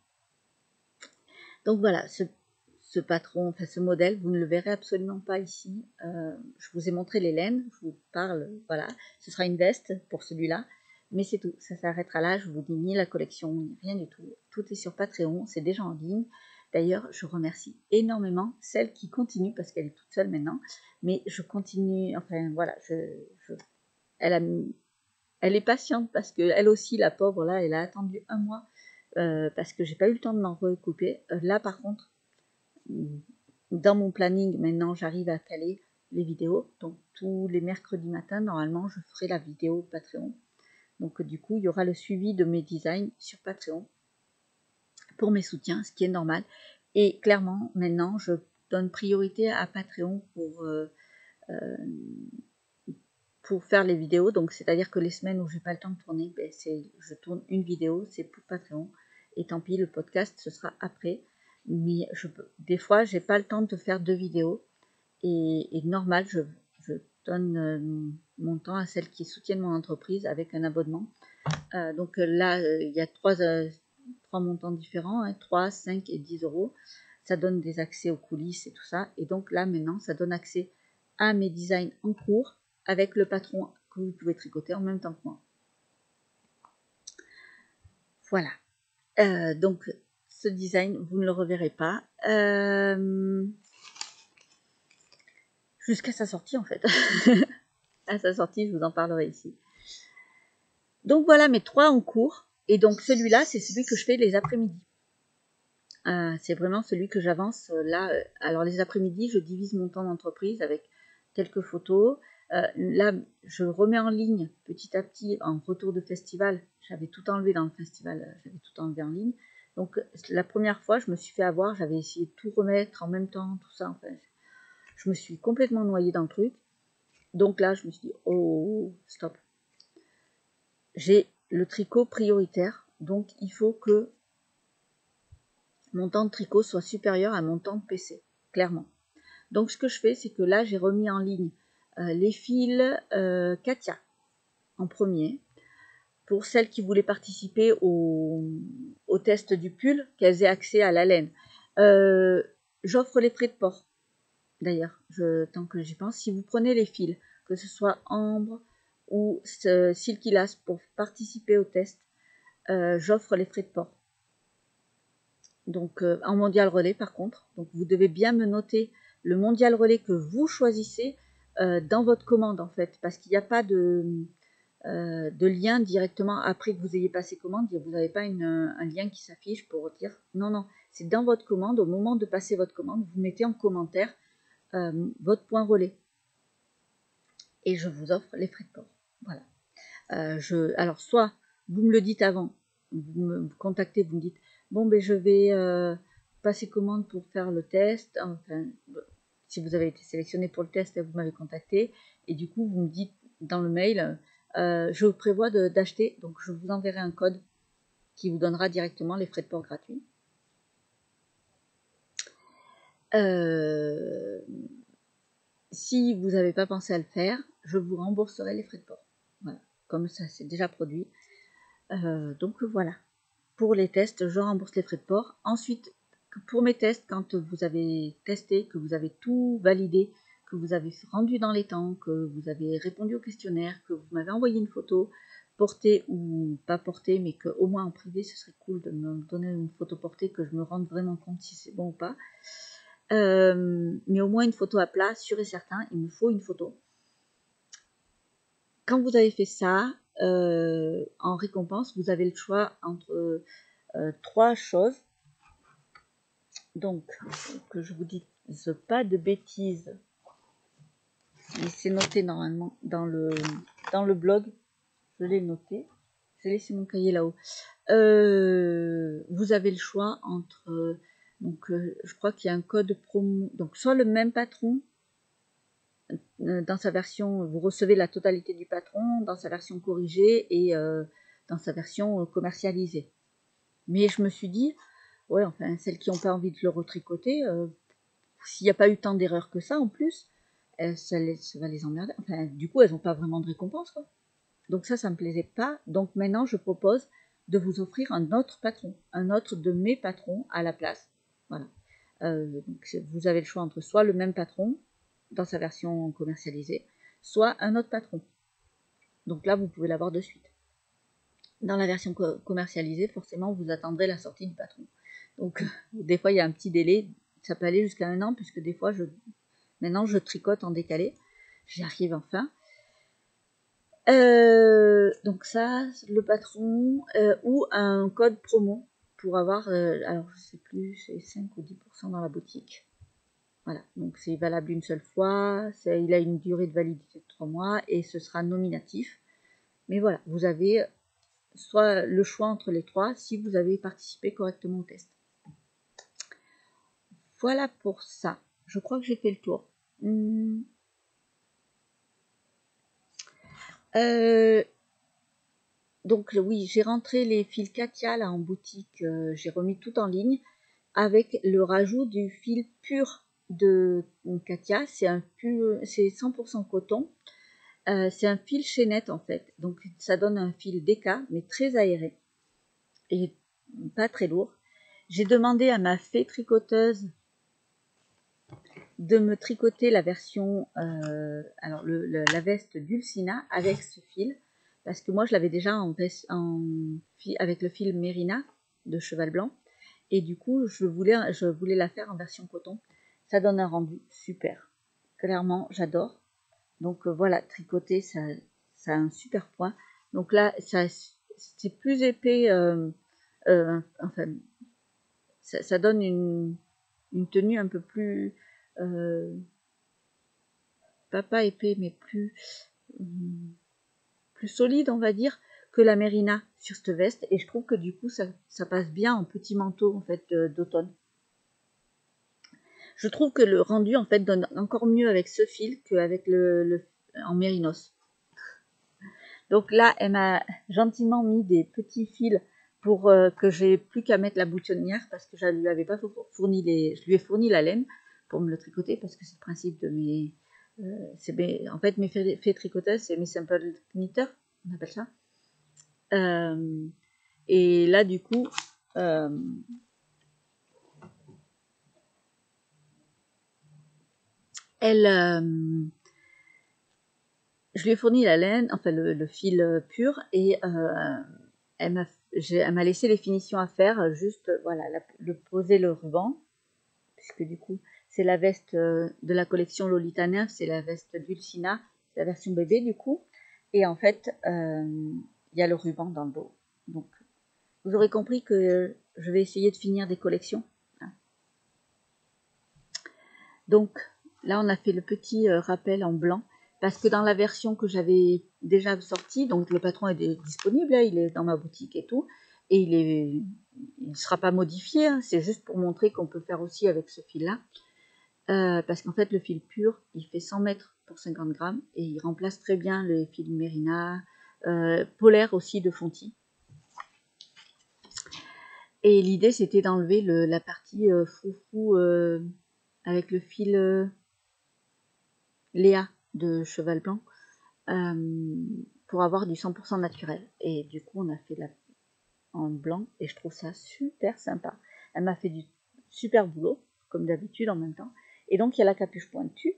Donc voilà, ce patron, enfin ce modèle, vous ne le verrez absolument pas ici. Je vous ai montré les laines, je vous parle, voilà. Ce sera une veste pour celui-là, mais c'est tout. Ça s'arrêtera là, je vous dis ni la collection, ni rien du tout. Tout est sur Patreon, c'est déjà en ligne. D'ailleurs, je remercie énormément celle qui continue, parce qu'elle est toute seule maintenant, mais je continue, enfin voilà, elle est patiente, parce qu'elle aussi, la pauvre, là, elle a attendu 1 mois, parce que j'ai pas eu le temps de m'en recouper. Là, par contre, dans mon planning, maintenant, j'arrive à caler les vidéos. Donc tous les mercredis matins, normalement, je ferai la vidéo Patreon. Donc du coup, il y aura le suivi de mes designs sur Patreon pour mes soutiens, ce qui est normal. Et clairement, maintenant, je donne priorité à Patreon pour faire les vidéos. Donc c'est-à-dire que les semaines où j'ai pas le temps de tourner, ben, je tourne une vidéo, c'est pour Patreon. Et tant pis, le podcast, ce sera après. Mais des fois, j'ai pas le temps de faire 2 vidéos. Et normal, je donne mon temps à celles qui soutiennent mon entreprise avec un abonnement. Donc là, il y a 3 montants différents, hein, 3, 5 et 10 euros. Ça donne des accès aux coulisses et tout ça. Et donc là, maintenant, ça donne accès à mes designs en cours avec le patron que vous pouvez tricoter en même temps que moi. Voilà. Donc, ce design, vous ne le reverrez pas jusqu'à sa sortie, en fait. À sa sortie, je vous en parlerai ici. Donc, voilà mes 3 en cours. Et donc, celui-là, c'est celui que je fais les après-midi. C'est vraiment celui que j'avance là. Alors, les après-midi, je divise mon temps d'entreprise avec quelques photos. Là, je remets en ligne petit à petit en retour de festival. J'avais tout enlevé dans le festival, j'avais tout enlevé en ligne. Donc, la première fois, je me suis fait avoir. J'avais essayé de tout remettre en même temps, tout ça. Enfin, je me suis complètement noyée dans le truc. Donc là, je me suis dit, oh, stop. J'ai le tricot prioritaire. Donc, il faut que mon temps de tricot soit supérieur à mon temps de PC, clairement. Donc ce que je fais, c'est que là, j'ai remis en ligne les fils Katia en premier. Pour celles qui voulaient participer au test du pull, qu'elles aient accès à la laine. J'offre les frais de port, d'ailleurs, tant que j'y pense. Si vous prenez les fils, que ce soit ambre ou Silky Lace pour participer au test, j'offre les frais de port. Donc en mondial relais par contre. Donc vous devez bien me noter le mondial relais que vous choisissez dans votre commande en fait. Parce qu'il n'y a pas de lien directement après que vous ayez passé commande. Vous n'avez pas un lien qui s'affiche pour dire non, non. C'est dans votre commande. Au moment de passer votre commande, vous mettez en commentaire votre point relais. Et je vous offre les frais de port. Voilà. Alors soit vous me le dites avant, vous me contactez, vous me dites bon ben je vais passer commande pour faire le test, enfin si vous avez été sélectionné pour le test, vous m'avez contacté et du coup vous me dites dans le mail je vous prévois d'acheter, donc je vous enverrai un code qui vous donnera directement les frais de port gratuits. Si vous n'avez pas pensé à le faire, je vous rembourserai les frais de port. Voilà, comme ça c'est déjà produit. Donc voilà. Pour les tests, je rembourse les frais de port. Ensuite, pour mes tests, quand vous avez testé, que vous avez tout validé, que vous avez rendu dans les temps, que vous avez répondu au questionnaire, que vous m'avez envoyé une photo, portée ou pas portée, mais qu'au moins en privé, ce serait cool de me donner une photo portée, que je me rende vraiment compte si c'est bon ou pas. Mais au moins une photo à plat, sûr et certain, il me faut une photo. Quand vous avez fait ça, en récompense, vous avez le choix entre 3 choses. Donc, que je vous dise pas de bêtises, mais c'est noté normalement dans le blog. Je l'ai noté. J'ai laissé mon cahier là-haut. Vous avez le choix entre... donc, je crois qu'il y a un code promo. Donc, soit le même patron, dans sa version, vous recevez la totalité du patron, dans sa version corrigée et dans sa version commercialisée. Mais je me suis dit, ouais, enfin, celles qui n'ont pas envie de le retricoter, s'il n'y a pas eu tant d'erreurs que ça en plus, ça va les emmerder. Enfin, du coup, elles n'ont pas vraiment de récompense, quoi. Donc ça me plaisait pas. Donc maintenant, je propose de vous offrir un autre patron, un autre de mes patrons à la place. Voilà. Donc vous avez le choix entre soit le même patron dans sa version commercialisée, soit un autre patron. Donc là, vous pouvez l'avoir de suite. Dans la version commercialisée, forcément, vous attendrez la sortie du patron. Donc, des fois, il y a un petit délai. Ça peut aller jusqu'à 1 an, puisque des fois, maintenant, je tricote en décalé. J'y arrive enfin. Donc ça, le patron, ou un code promo pour avoir, alors je sais plus, c'est 5 ou 10% dans la boutique. Voilà, donc c'est valable une seule fois, il a une durée de validité de 3 mois et ce sera nominatif. Mais voilà, vous avez soit le choix entre les trois si vous avez participé correctement au test. Voilà pour ça. Je crois que j'ai fait le tour. Donc oui, j'ai rentré les fils Katia là en boutique, j'ai remis tout en ligne avec le rajout du fil pur de Katia. C'est 100% coton. C'est un fil chaînette en fait, donc ça donne un fil déca mais très aéré et pas très lourd. J'ai demandé à ma fée tricoteuse de me tricoter la version, alors la veste Dulcina avec ce fil, parce que moi je l'avais déjà avec le fil Mérina de Cheval Blanc, et du coup je voulais la faire en version coton. Ça donne un rendu super. Clairement, j'adore. Donc voilà, tricoter, ça a un super point. Donc là, c'est plus épais, enfin, ça donne une tenue un peu plus, pas épais, mais plus solide, on va dire, que la Mérina sur cette veste. Et je trouve que du coup, ça passe bien en petit manteau en fait d'automne. Je trouve que le rendu en fait donne encore mieux avec ce fil qu'avec en mérinos. Donc là, elle m'a gentiment mis des petits fils pour que j'ai plus qu'à mettre la boutonnière parce que je lui avais pas fourni je lui ai fourni la laine pour me le tricoter parce que c'est le principe de en fait mes fées tricoteuses, c'est mes simple knitters, on appelle ça. Et là du coup, je lui ai fourni la laine, enfin le fil pur, et elle m'a laissé les finitions à faire, juste voilà, poser le ruban, puisque du coup c'est la veste de la collection Lolita Nerve, c'est la veste Dulcina, c'est la version bébé du coup, et en fait il y a le ruban dans le dos. Donc vous aurez compris que je vais essayer de finir des collections. Donc là on a fait le petit rappel en blanc, parce que dans la version que j'avais déjà sortie, donc le patron est disponible, là, il est dans ma boutique et tout, et il ne sera pas modifié, hein, c'est juste pour montrer qu'on peut faire aussi avec ce fil-là, parce qu'en fait le fil pur, il fait 100 mètres pour 50 grammes, et il remplace très bien les fils Mérina, polaire aussi de Fonty. Et l'idée c'était d'enlever la partie froufrou avec le fil Léa de Cheval Blanc, pour avoir du 100% naturel. Et du coup, on a fait en blanc et je trouve ça super sympa. Elle m'a fait du super boulot, comme d'habitude en même temps. Et donc, il y a la capuche pointue.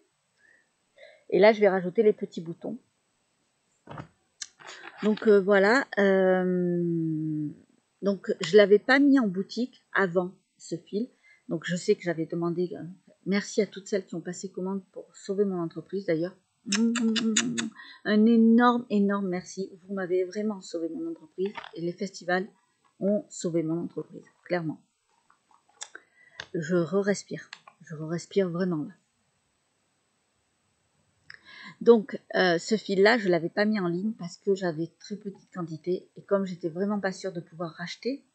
Et là, je vais rajouter les petits boutons. Donc, voilà. Donc, je ne l'avais pas mis en boutique avant ce fil. Donc, je sais que j'avais demandé... merci à toutes celles qui ont passé commande pour sauver mon entreprise, d'ailleurs. Un énorme merci. Vous m'avez vraiment sauvé mon entreprise et les festivals ont sauvé mon entreprise, clairement. Je respire vraiment là. Donc ce fil-là, je ne l'avais pas mis en ligne parce que j'avais très petite quantité et comme j'étais vraiment pas sûre de pouvoir racheter,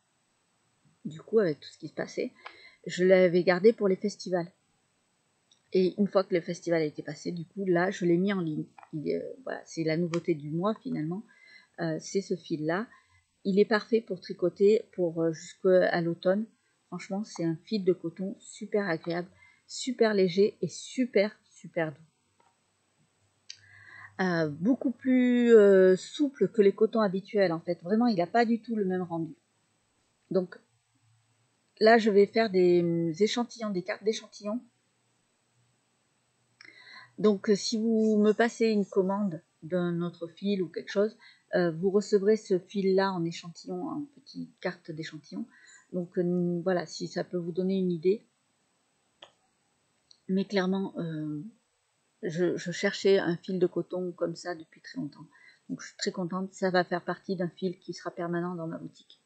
du coup avec tout ce qui se passait, je l'avais gardé pour les festivals. Et une fois que le festival a été passé, du coup là, je l'ai mis en ligne. Voilà, c'est la nouveauté du mois finalement. C'est ce fil-là. Il est parfait pour tricoter jusqu'à l'automne. Franchement, c'est un fil de coton super agréable, super léger et super doux. Beaucoup plus souple que les cotons habituels en fait. Vraiment, il n'a pas du tout le même rendu. Donc là, je vais faire des échantillons, des cartes d'échantillons. Donc si vous me passez une commande d'un autre fil ou quelque chose, vous recevrez ce fil-là en échantillon, en petite carte d'échantillon. Donc voilà, si ça peut vous donner une idée. Mais clairement, je cherchais un fil de coton comme ça depuis très longtemps. Donc je suis très contente, ça va faire partie d'un fil qui sera permanent dans ma boutique.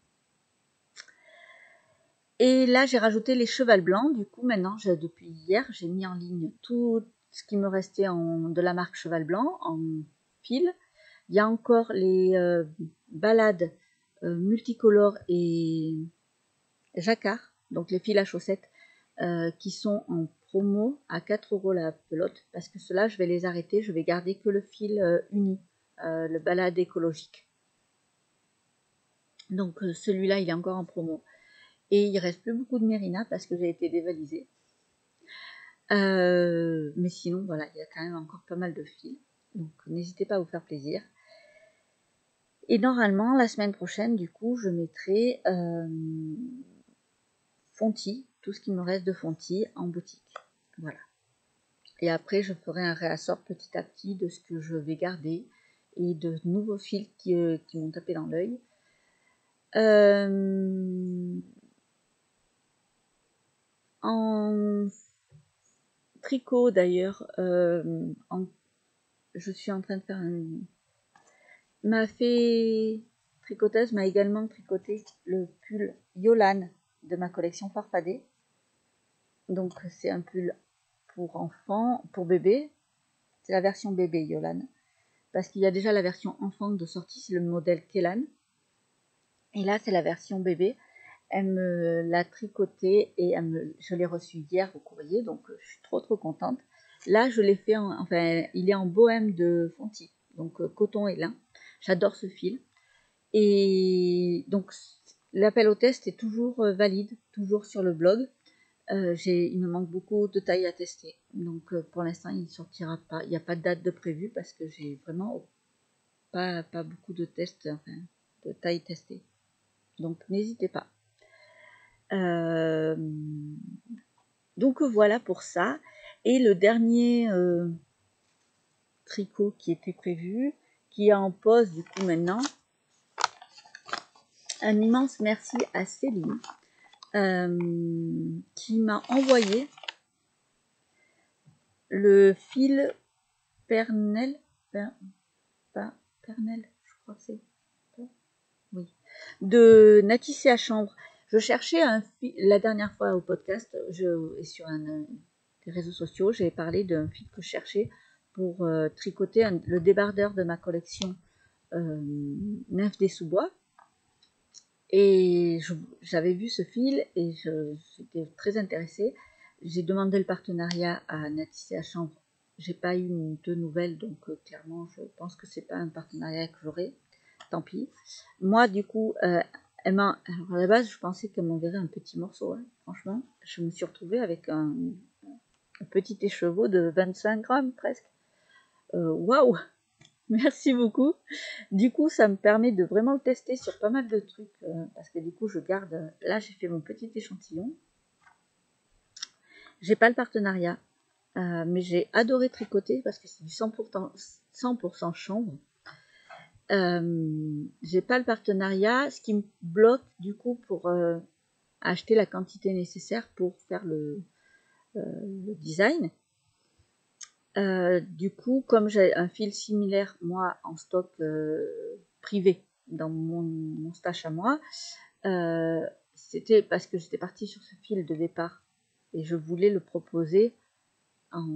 Et là, j'ai rajouté les chevals blancs. Du coup, maintenant, depuis hier, j'ai mis en ligne tout ce qui me restait de la marque Cheval Blanc en fil. Il y a encore les balades multicolores et jacquard, donc les fils à chaussettes, qui sont en promo à 4 € la pelote, parce que ceux-là, je vais les arrêter, je vais garder que le fil uni, le balade écologique. Donc celui-là, il est encore en promo. Et il reste plus beaucoup de Mérina parce que j'ai été dévalisée. Mais sinon, voilà, il y a quand même encore pas mal de fils. Donc n'hésitez pas à vous faire plaisir. Et normalement, la semaine prochaine, du coup, je mettrai Fonti, tout ce qui me reste de Fonti en boutique. Voilà. Et après, je ferai un réassort petit à petit de ce que je vais garder et de nouveaux fils qui m'ont tapé dans l'œil. En tricot d'ailleurs, je suis en train de faire ma fée tricoteuse m'a également tricoté le pull Yolane de ma collection Farfadé. Donc c'est un pull pour enfants, pour bébé. C'est la version bébé Yolane. Parce qu'il y a déjà la version enfant de sortie, c'est le modèle Kélan. Et là, c'est la version bébé. Elle me l'a tricoté et je l'ai reçu hier au courrier, donc je suis trop contente. Là, je l'ai fait, il est en bohème de Fonti, donc coton et lin. J'adore ce fil. Et donc, l'appel au test est toujours valide, toujours sur le blog. Il me manque beaucoup de tailles à tester. Donc, pour l'instant, il ne sortira pas. Il n'y a pas de date de prévu parce que j'ai vraiment pas beaucoup de tests, de tailles testées. Donc, n'hésitez pas. Donc, voilà pour ça. Et le dernier tricot qui était prévu, qui est en pause du coup maintenant. Un immense merci à Céline qui m'a envoyé le fil Pernel, Pernel, je crois que c'est, oui, de Natissé à Chambre. Je cherchais un fil, la dernière fois au podcast, et sur des réseaux sociaux, j'ai parlé d'un fil que je cherchais pour tricoter le débardeur de ma collection Nymphes des sous-bois. Et j'avais vu ce fil et j'étais très intéressée. J'ai demandé le partenariat à Natissé à Chambre. J'ai pas eu de nouvelles, donc clairement, je pense que c'est pas un partenariat que j'aurai. Tant pis. Moi, du coup, alors à la base, je pensais qu'elle m'enverrait un petit morceau. Hein. Franchement, je me suis retrouvée avec un petit écheveau de 25 grammes presque. Waouh! Merci beaucoup. Du coup, ça me permet de vraiment le tester sur pas mal de trucs. Parce que du coup, je garde... Là, j'ai fait mon petit échantillon. J'ai pas le partenariat. Mais j'ai adoré tricoter parce que c'est du 100% chanvre. J'ai pas le partenariat. Ce qui me bloque, du coup, pour acheter la quantité nécessaire pour faire le design. Du coup, comme j'ai un fil similaire, moi, en stock privé dans mon stash à moi, c'était parce que j'étais partie sur ce fil de départ et je voulais le proposer en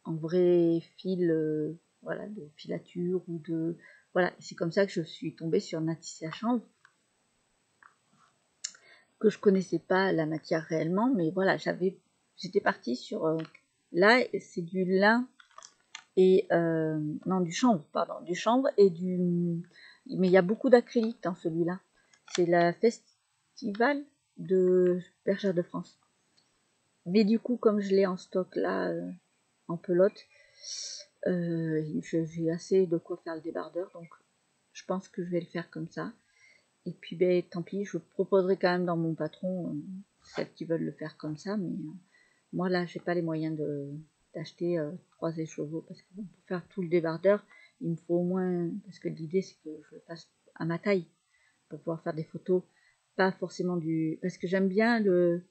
vrai fil, voilà, de filature ou de... Voilà, c'est comme ça que je suis tombée sur Natissé à Chambre, que je connaissais pas la matière réellement, mais voilà, j'étais partie sur... là, c'est du lin et non, du chanvre, pardon, du chanvre et mais il y a beaucoup d'acrylique dans celui-là. C'est la Festival de Bergère de France. Mais du coup, comme je l'ai en stock là, en pelote, j'ai assez de quoi faire le débardeur, donc je pense que je vais le faire comme ça. Et puis, ben, tant pis, je proposerai quand même dans mon patron celles qui veulent le faire comme ça, mais moi là, j'ai pas les moyens d'acheter 3 écheveaux parce que bon, pour faire tout le débardeur, il me faut au moins, parce que l'idée c'est que je le fasse à ma taille pour pouvoir faire des photos, pas forcément parce que j'aime bien de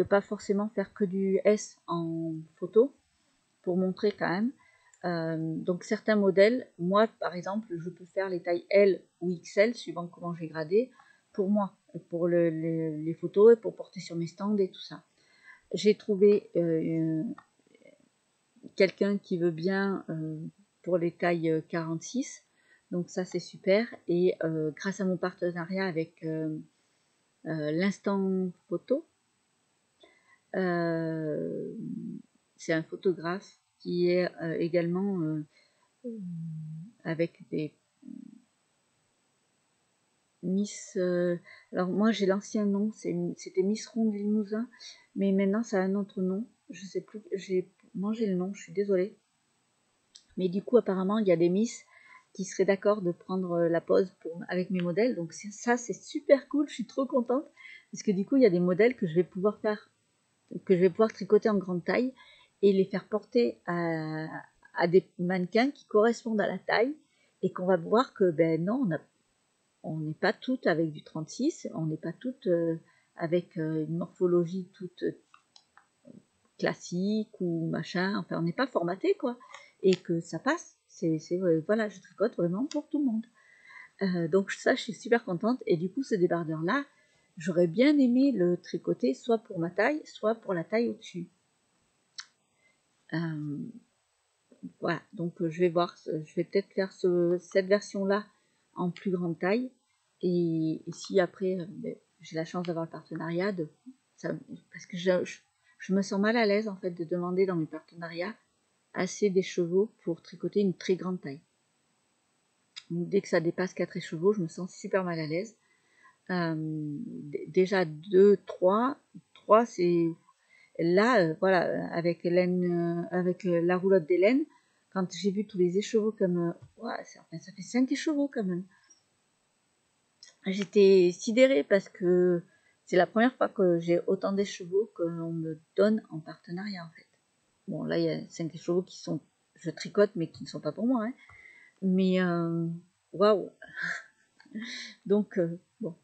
pas forcément faire que du S en photo pour montrer quand même. Donc certains modèles, moi par exemple, je peux faire les tailles L ou XL suivant comment j'ai gradé pour moi. pour les photos et pour porter sur mes stands et tout ça. J'ai trouvé quelqu'un qui veut bien pour les tailles 46, donc ça c'est super. Et grâce à mon partenariat avec l'instant photo, c'est un photographe qui est également avec des Miss. Alors moi j'ai l'ancien nom, c'était Miss Ronde Limousin, mais maintenant ça a un autre nom. Je sais plus, j'ai mangé le nom, je suis désolée. Mais du coup apparemment il y a des Miss qui seraient d'accord de prendre la pose avec mes modèles. Donc ça c'est super cool, je suis trop contente parce que du coup il y a des modèles que je vais pouvoir tricoter en grande taille et les faire porter à des mannequins qui correspondent à la taille et qu'on va voir que ben non, on n'est pas toutes avec du 36, on n'est pas toutes avec une morphologie toute classique ou machin, enfin on n'est pas formaté quoi, et que ça passe. Voilà, je tricote vraiment pour tout le monde. Donc ça, je suis super contente. Et du coup, ce débardeur-là, j'aurais bien aimé le tricoter soit pour ma taille, soit pour la taille au-dessus. Voilà, donc je vais voir, je vais peut-être faire cette version-là en plus grande taille. Et si après, j'ai la chance d'avoir le partenariat, parce que je me sens mal à l'aise en fait de demander dans mes partenariats assez d'écheveaux pour tricoter une très grande taille. Donc, dès que ça dépasse 4 écheveaux, je me sens super mal à l'aise. Déjà 2, 3 c'est là, voilà, avec la roulotte des laines, quand j'ai vu tous les écheveaux comme, ouais, ça fait 5 écheveaux quand même. J'étais sidérée parce que c'est la première fois que j'ai autant d'écheveaux que l'on me donne en partenariat en fait. Bon là il y a 5 écheveaux qui sont, je tricote mais qui ne sont pas pour moi, hein. Mais waouh. Donc bon.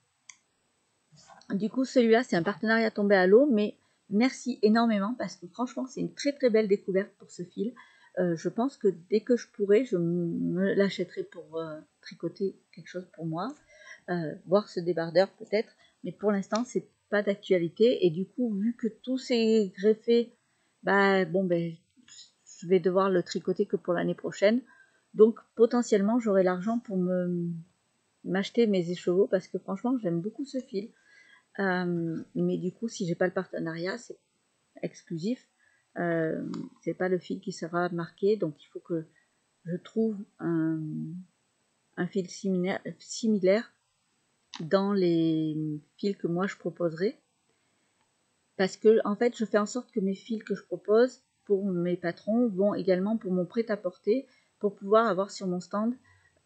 Du coup celui-là c'est un partenariat tombé à l'eau, mais merci énormément parce que franchement c'est une très très belle découverte pour ce fil. Je pense que dès que je pourrai, je me l'achèterai pour tricoter quelque chose pour moi, voir ce débardeur peut-être, mais pour l'instant c'est pas d'actualité. Et du coup vu que tout s'est greffé, bah bon ben je vais devoir le tricoter que pour l'année prochaine. Donc potentiellement j'aurai l'argent pour m'acheter mes écheveaux parce que franchement j'aime beaucoup ce fil. Mais du coup si j'ai pas le partenariat c'est exclusif, c'est pas le fil qui sera marqué, donc il faut que je trouve un fil similaire dans les fils que moi je proposerai, parce que en fait je fais en sorte que mes fils que je propose pour mes patrons vont également pour mon prêt-à-porter, pour pouvoir avoir sur mon stand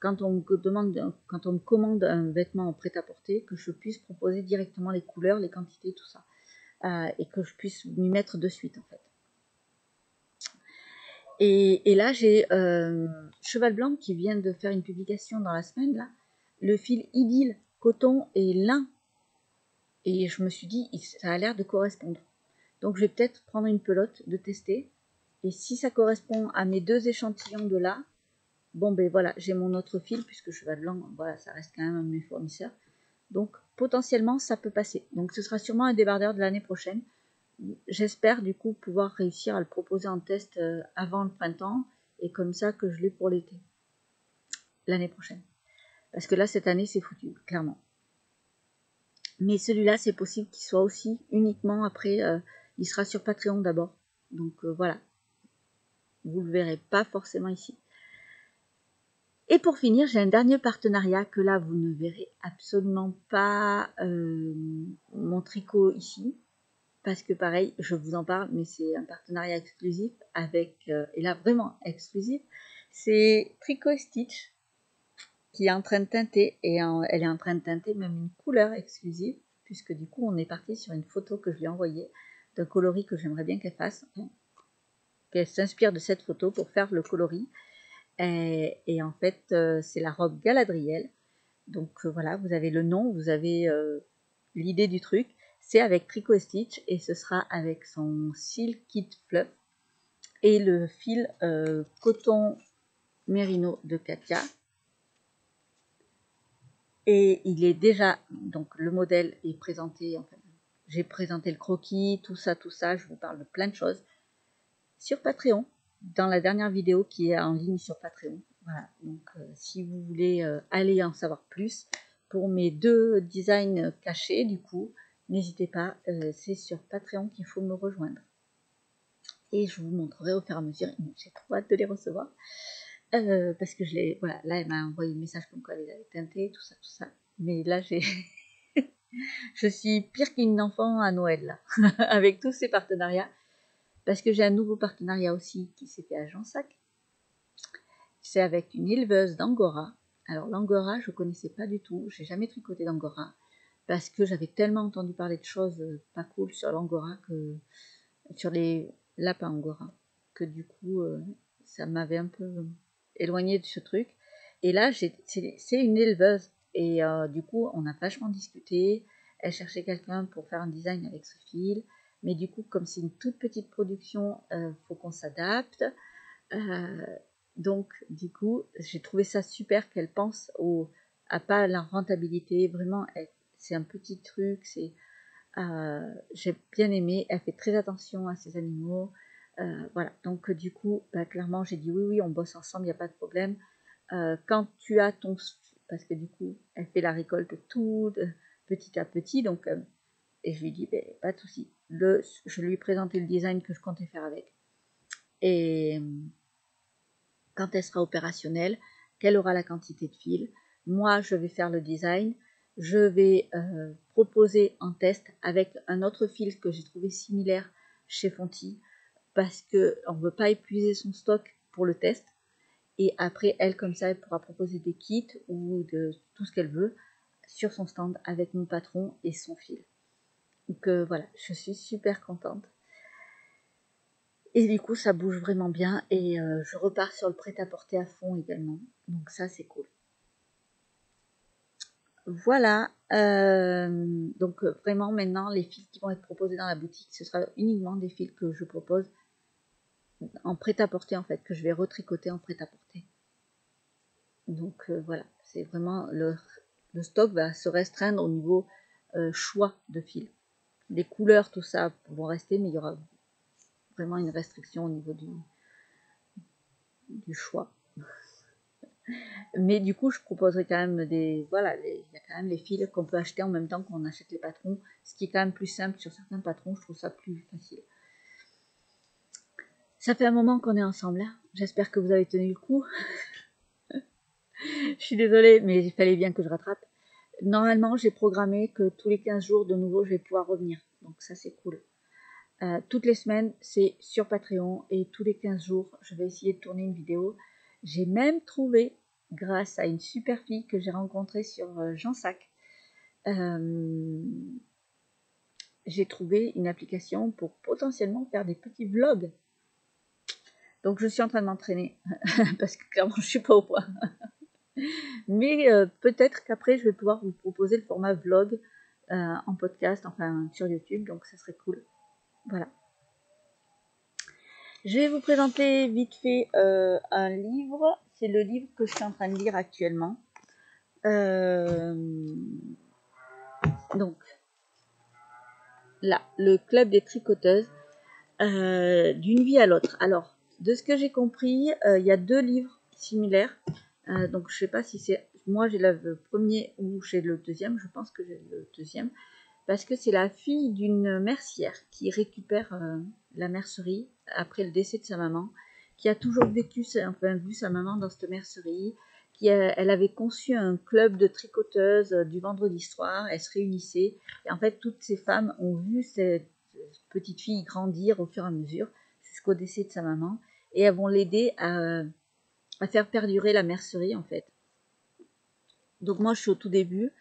quand on me commande un vêtement en prêt-à-porter, que je puisse proposer directement les couleurs, les quantités, tout ça, et que je puisse m'y mettre de suite en fait. Et là, j'ai Cheval Blanc qui vient de faire une publication dans la semaine, là, le fil Idylle, coton et lin. Et je me suis dit, ça a l'air de correspondre. Donc je vais peut-être prendre une pelote, de tester. Et si ça correspond à mes 2 échantillons de là, bon ben voilà, j'ai mon autre fil, puisque Cheval Blanc, voilà, ça reste quand même un de mes fournisseurs. Donc potentiellement, ça peut passer. Donc ce sera sûrement un débardeur de l'année prochaine. J'espère du coup pouvoir réussir à le proposer en test avant le printemps et comme ça que je l'ai pour l'été, l'année prochaine. Parce que là, cette année, c'est foutu, clairement. Mais celui-là, c'est possible qu'il soit aussi uniquement après, il sera sur Patreon d'abord. Donc voilà, vous le verrez pas forcément ici. Et pour finir, j'ai un dernier partenariat que là, vous ne verrez absolument pas mon tricot ici. Parce que pareil, je vous en parle, mais c'est un partenariat exclusif avec, et là vraiment exclusif, c'est Tricot Stitch qui est en train de teinter, et elle est en train de teinter même une couleur exclusive, puisque du coup on est parti sur une photo que je lui ai envoyée d'un coloris que j'aimerais bien qu'elle fasse, qu'elle s'inspire de cette photo pour faire le coloris, et en fait c'est la robe Galadriel, donc voilà, vous avez le nom, vous avez l'idée du truc. C'est avec Tricot Stitch et ce sera avec son Silk Kit Fluff et le fil coton mérino de Katia. Et il est déjà, donc le modèle est présenté, enfin, j'ai présenté le croquis, tout ça, je vous parle de plein de choses sur Patreon, dans la dernière vidéo qui est en ligne sur Patreon. Voilà, donc si vous voulez aller en savoir plus pour mes 2 designs cachés, du coup, n'hésitez pas, c'est sur Patreon qu'il faut me rejoindre. Et je vous montrerai au fur et à mesure, j'ai trop hâte de les recevoir. Parce que voilà, là elle m'a envoyé le message comme quoi elle les avait teintés, tout ça. Mais là je suis pire qu'une enfant à Noël là, avec tous ces partenariats. Parce que j'ai un nouveau partenariat aussi qui s'est fait à Jansac. C'est avec une éleveuse d'Angora. Alors l'Angora, je ne connaissais pas du tout, j'ai jamais tricoté d'Angora, parce que j'avais tellement entendu parler de choses pas cool sur l'Angora, sur les lapins Angora, que du coup ça m'avait un peu éloigné de ce truc. Et là, c'est une éleveuse, et du coup on a vachement discuté. Elle cherchait quelqu'un pour faire un design avec ce fil, mais du coup comme c'est une toute petite production, faut qu'on s'adapte. Donc du coup j'ai trouvé ça super qu'elle pense à pas la rentabilité, vraiment c'est un petit truc, j'ai bien aimé, elle fait très attention à ses animaux. Voilà, donc du coup clairement j'ai dit oui, on bosse ensemble, il n'y a pas de problème. Quand tu as parce que du coup elle fait la récolte tout petit à petit, donc et je lui dis pas de souci, je lui ai présenté le design que je comptais faire avec, et quand elle sera opérationnelle, qu'elle aura la quantité de fil, moi je vais faire le design, je vais proposer en test avec un autre fil que j'ai trouvé similaire chez Fonty, parce qu'on ne veut pas épuiser son stock pour le test. Et après, elle, comme ça, elle pourra proposer des kits ou de tout ce qu'elle veut sur son stand avec mon patron et son fil. Donc voilà, je suis super contente. Et du coup, ça bouge vraiment bien, et je repars sur le prêt-à-porter à fond également. Donc ça, c'est cool. Voilà, donc vraiment maintenant, les fils qui vont être proposés dans la boutique, ce sera uniquement des fils que je propose en prêt-à-porter, en fait, que je vais retricoter en prêt-à-porter. Donc voilà, c'est vraiment le stock va se restreindre au niveau choix de fils. Les couleurs, tout ça vont rester, mais il y aura vraiment une restriction au niveau du choix. Mais du coup, je proposerai quand même voilà, il y a quand même les fils qu'on peut acheter en même temps qu'on achète les patrons, ce qui est quand même plus simple sur certains patrons, je trouve ça plus facile. Ça fait un moment qu'on est ensemble, hein. J'espère que vous avez tenu le coup. Je suis désolée, mais il fallait bien que je rattrape. Normalement, j'ai programmé que tous les 15 jours, de nouveau, je vais pouvoir revenir. Donc ça, c'est cool. Toutes les semaines, c'est sur Patreon, et tous les 15 jours, je vais essayer de tourner une vidéo. J'ai même trouvé, grâce à une super fille que j'ai rencontrée sur Jansac, j'ai trouvé une application pour potentiellement faire des petits vlogs. Donc je suis en train de m'entraîner, parce que clairement je suis pas au point. Mais peut-être qu'après je vais pouvoir vous proposer le format vlog en podcast, enfin sur YouTube, donc ça serait cool. Voilà. Je vais vous présenter vite fait un livre. C'est le livre que je suis en train de lire actuellement. Donc là, le club des tricoteuses, d'une vie à l'autre. Alors, de ce que j'ai compris, il y a 2 livres similaires. Donc, je ne sais pas si c'est... Moi, j'ai le premier ou j'ai le deuxième. Je pense que j'ai le deuxième. Parce que c'est la fille d'une mercière qui récupère la mercerie après le décès de sa maman, qui a toujours vu sa maman dans cette mercerie, elle avait conçu un club de tricoteuses du vendredi soir. Elles se réunissaient, et en fait toutes ces femmes ont vu cette petite fille grandir au fur et à mesure jusqu'au décès de sa maman, et elles vont l'aider à faire perdurer la mercerie, en fait. Donc moi je suis au tout début.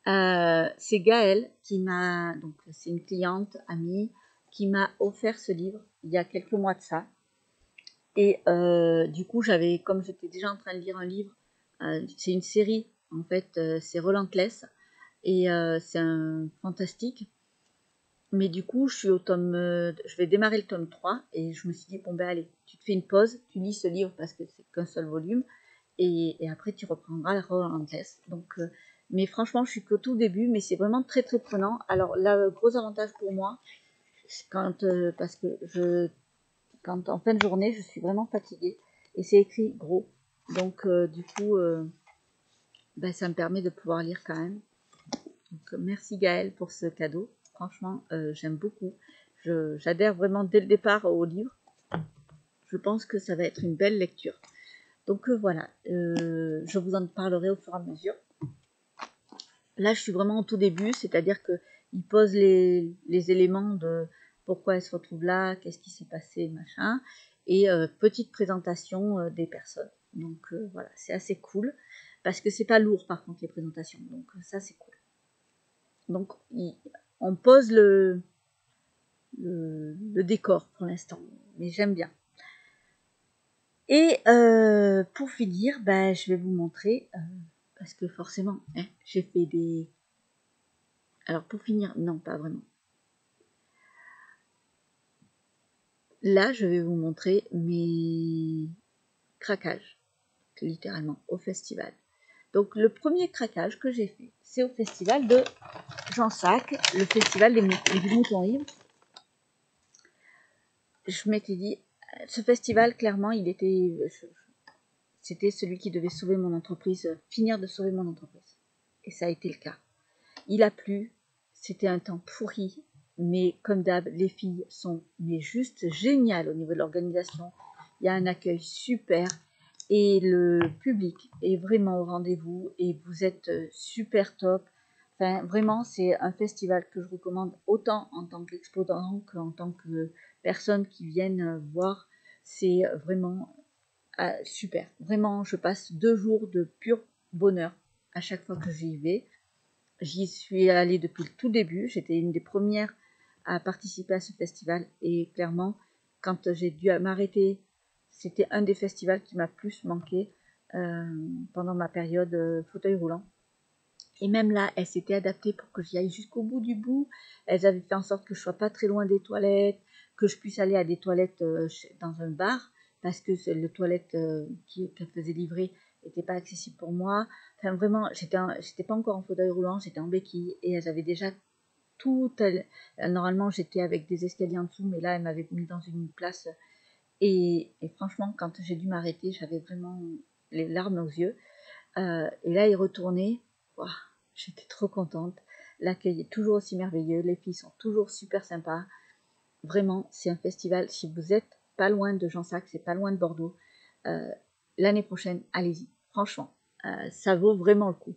C'est Gaëlle donc c'est une cliente amie qui m'a offert ce livre il y a quelques mois de ça. Et du coup, comme j'étais déjà en train de lire un livre, c'est une série, en fait, c'est Relentless, et c'est un fantastique. Mais du coup, je vais démarrer le tome 3, et je me suis dit, bon ben allez, tu te fais une pause, tu lis ce livre parce que c'est qu'un seul volume, et après tu reprendras la Relentless. Donc Mais franchement, je suis qu'au tout début, mais c'est vraiment très très prenant. Alors, le gros avantage pour moi, parce que quand en fin de journée, je suis vraiment fatiguée et c'est écrit gros. Donc, du coup, ben, ça me permet de pouvoir lire quand même. Donc, merci Gaëlle pour ce cadeau. Franchement, j'aime beaucoup. J'adhère vraiment dès le départ au livre. Je pense que ça va être une belle lecture. Donc voilà, je vous en parlerai au fur et à mesure. Là, je suis vraiment au tout début, c'est-à-dire qu'il pose les éléments de pourquoi elle se retrouve là, qu'est-ce qui s'est passé, machin, et petite présentation des personnes. Donc voilà, c'est assez cool, parce que c'est pas lourd par contre les présentations, donc ça c'est cool. Donc on pose le décor pour l'instant, mais j'aime bien. Et pour finir, bah, je vais vous montrer, parce que forcément, hein, j'ai fait des... Alors pour finir, non, pas vraiment. Là, je vais vous montrer mes craquages, littéralement, au festival. Donc le premier craquage que j'ai fait, c'est au festival de Jansac, le festival des moutons libres. Je m'étais dit, ce festival, clairement, c'était celui qui devait sauver mon entreprise, finir de sauver mon entreprise. Et ça a été le cas. Il a plu, c'était un temps pourri, mais comme d'hab, les filles sont juste géniales au niveau de l'organisation. Il y a un accueil super et le public est vraiment au rendez-vous et vous êtes super top. Enfin, vraiment, c'est un festival que je recommande autant en tant qu'exposant qu'en tant que personne qui viennent voir. C'est vraiment super. Vraiment, je passe 2 jours de pur bonheur à chaque fois que j'y vais. J'y suis allée depuis le tout début. J'étais une des premières à participer à ce festival. Et clairement, quand j'ai dû m'arrêter, c'était un des festivals qui m'a plus manqué pendant ma période fauteuil roulant. Et même là, elles s'étaient adaptées pour que j'y aille jusqu'au bout du bout. Elles avaient fait en sorte que je sois pas très loin des toilettes, que je puisse aller à des toilettes dans un bar, parce que le toilette qu'elle faisait livrer n'était pas accessible pour moi. Enfin, vraiment, j'étais pas encore en fauteuil roulant, j'étais en béquille, et elles avaient déjà tout. Normalement, j'étais avec des escaliers en dessous, mais là, elles m'avaient mis dans une place. Et franchement, quand j'ai dû m'arrêter, j'avais vraiment les larmes aux yeux. Et là, y retourner, wow, j'étais trop contente. L'accueil est toujours aussi merveilleux, les filles sont toujours super sympas. Vraiment, c'est un festival. Si vous êtes pas loin de Jansac, c'est pas loin de Bordeaux, l'année prochaine, allez-y. Franchement, ça vaut vraiment le coup.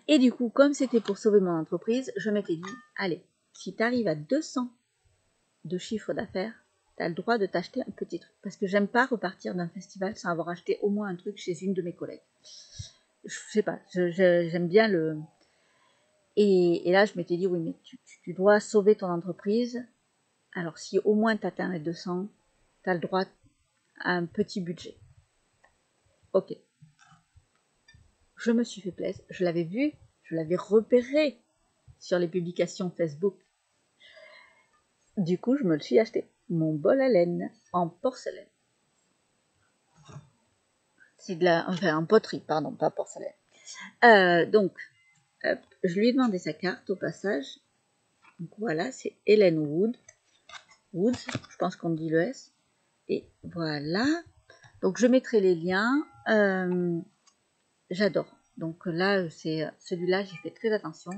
Et du coup, comme c'était pour sauver mon entreprise, je m'étais dit, allez, si tu arrives à 200 de chiffre d'affaires, tu as le droit de t'acheter un petit truc. Parce que j'aime pas repartir d'un festival sans avoir acheté au moins un truc chez une de mes collègues. Je sais pas, j'aime bien le... Et là, je m'étais dit, oui, mais tu dois sauver ton entreprise. Alors, si au moins tu atteins les 200, tu as le droit à un petit budget. Ok. Je me suis fait plaisir. Je l'avais vu, je l'avais repéré sur les publications Facebook. Du coup, je me le suis acheté. Mon bol à laine en porcelaine. C'est de la... Enfin, en poterie, pardon, pas porcelaine. Donc, hop, je lui ai demandé sa carte au passage. Donc voilà, c'est Hélène Woods, je pense qu'on dit le S. Et voilà. Donc je mettrai les liens. J'adore. Donc là, c'est celui-là, j'ai fait très attention.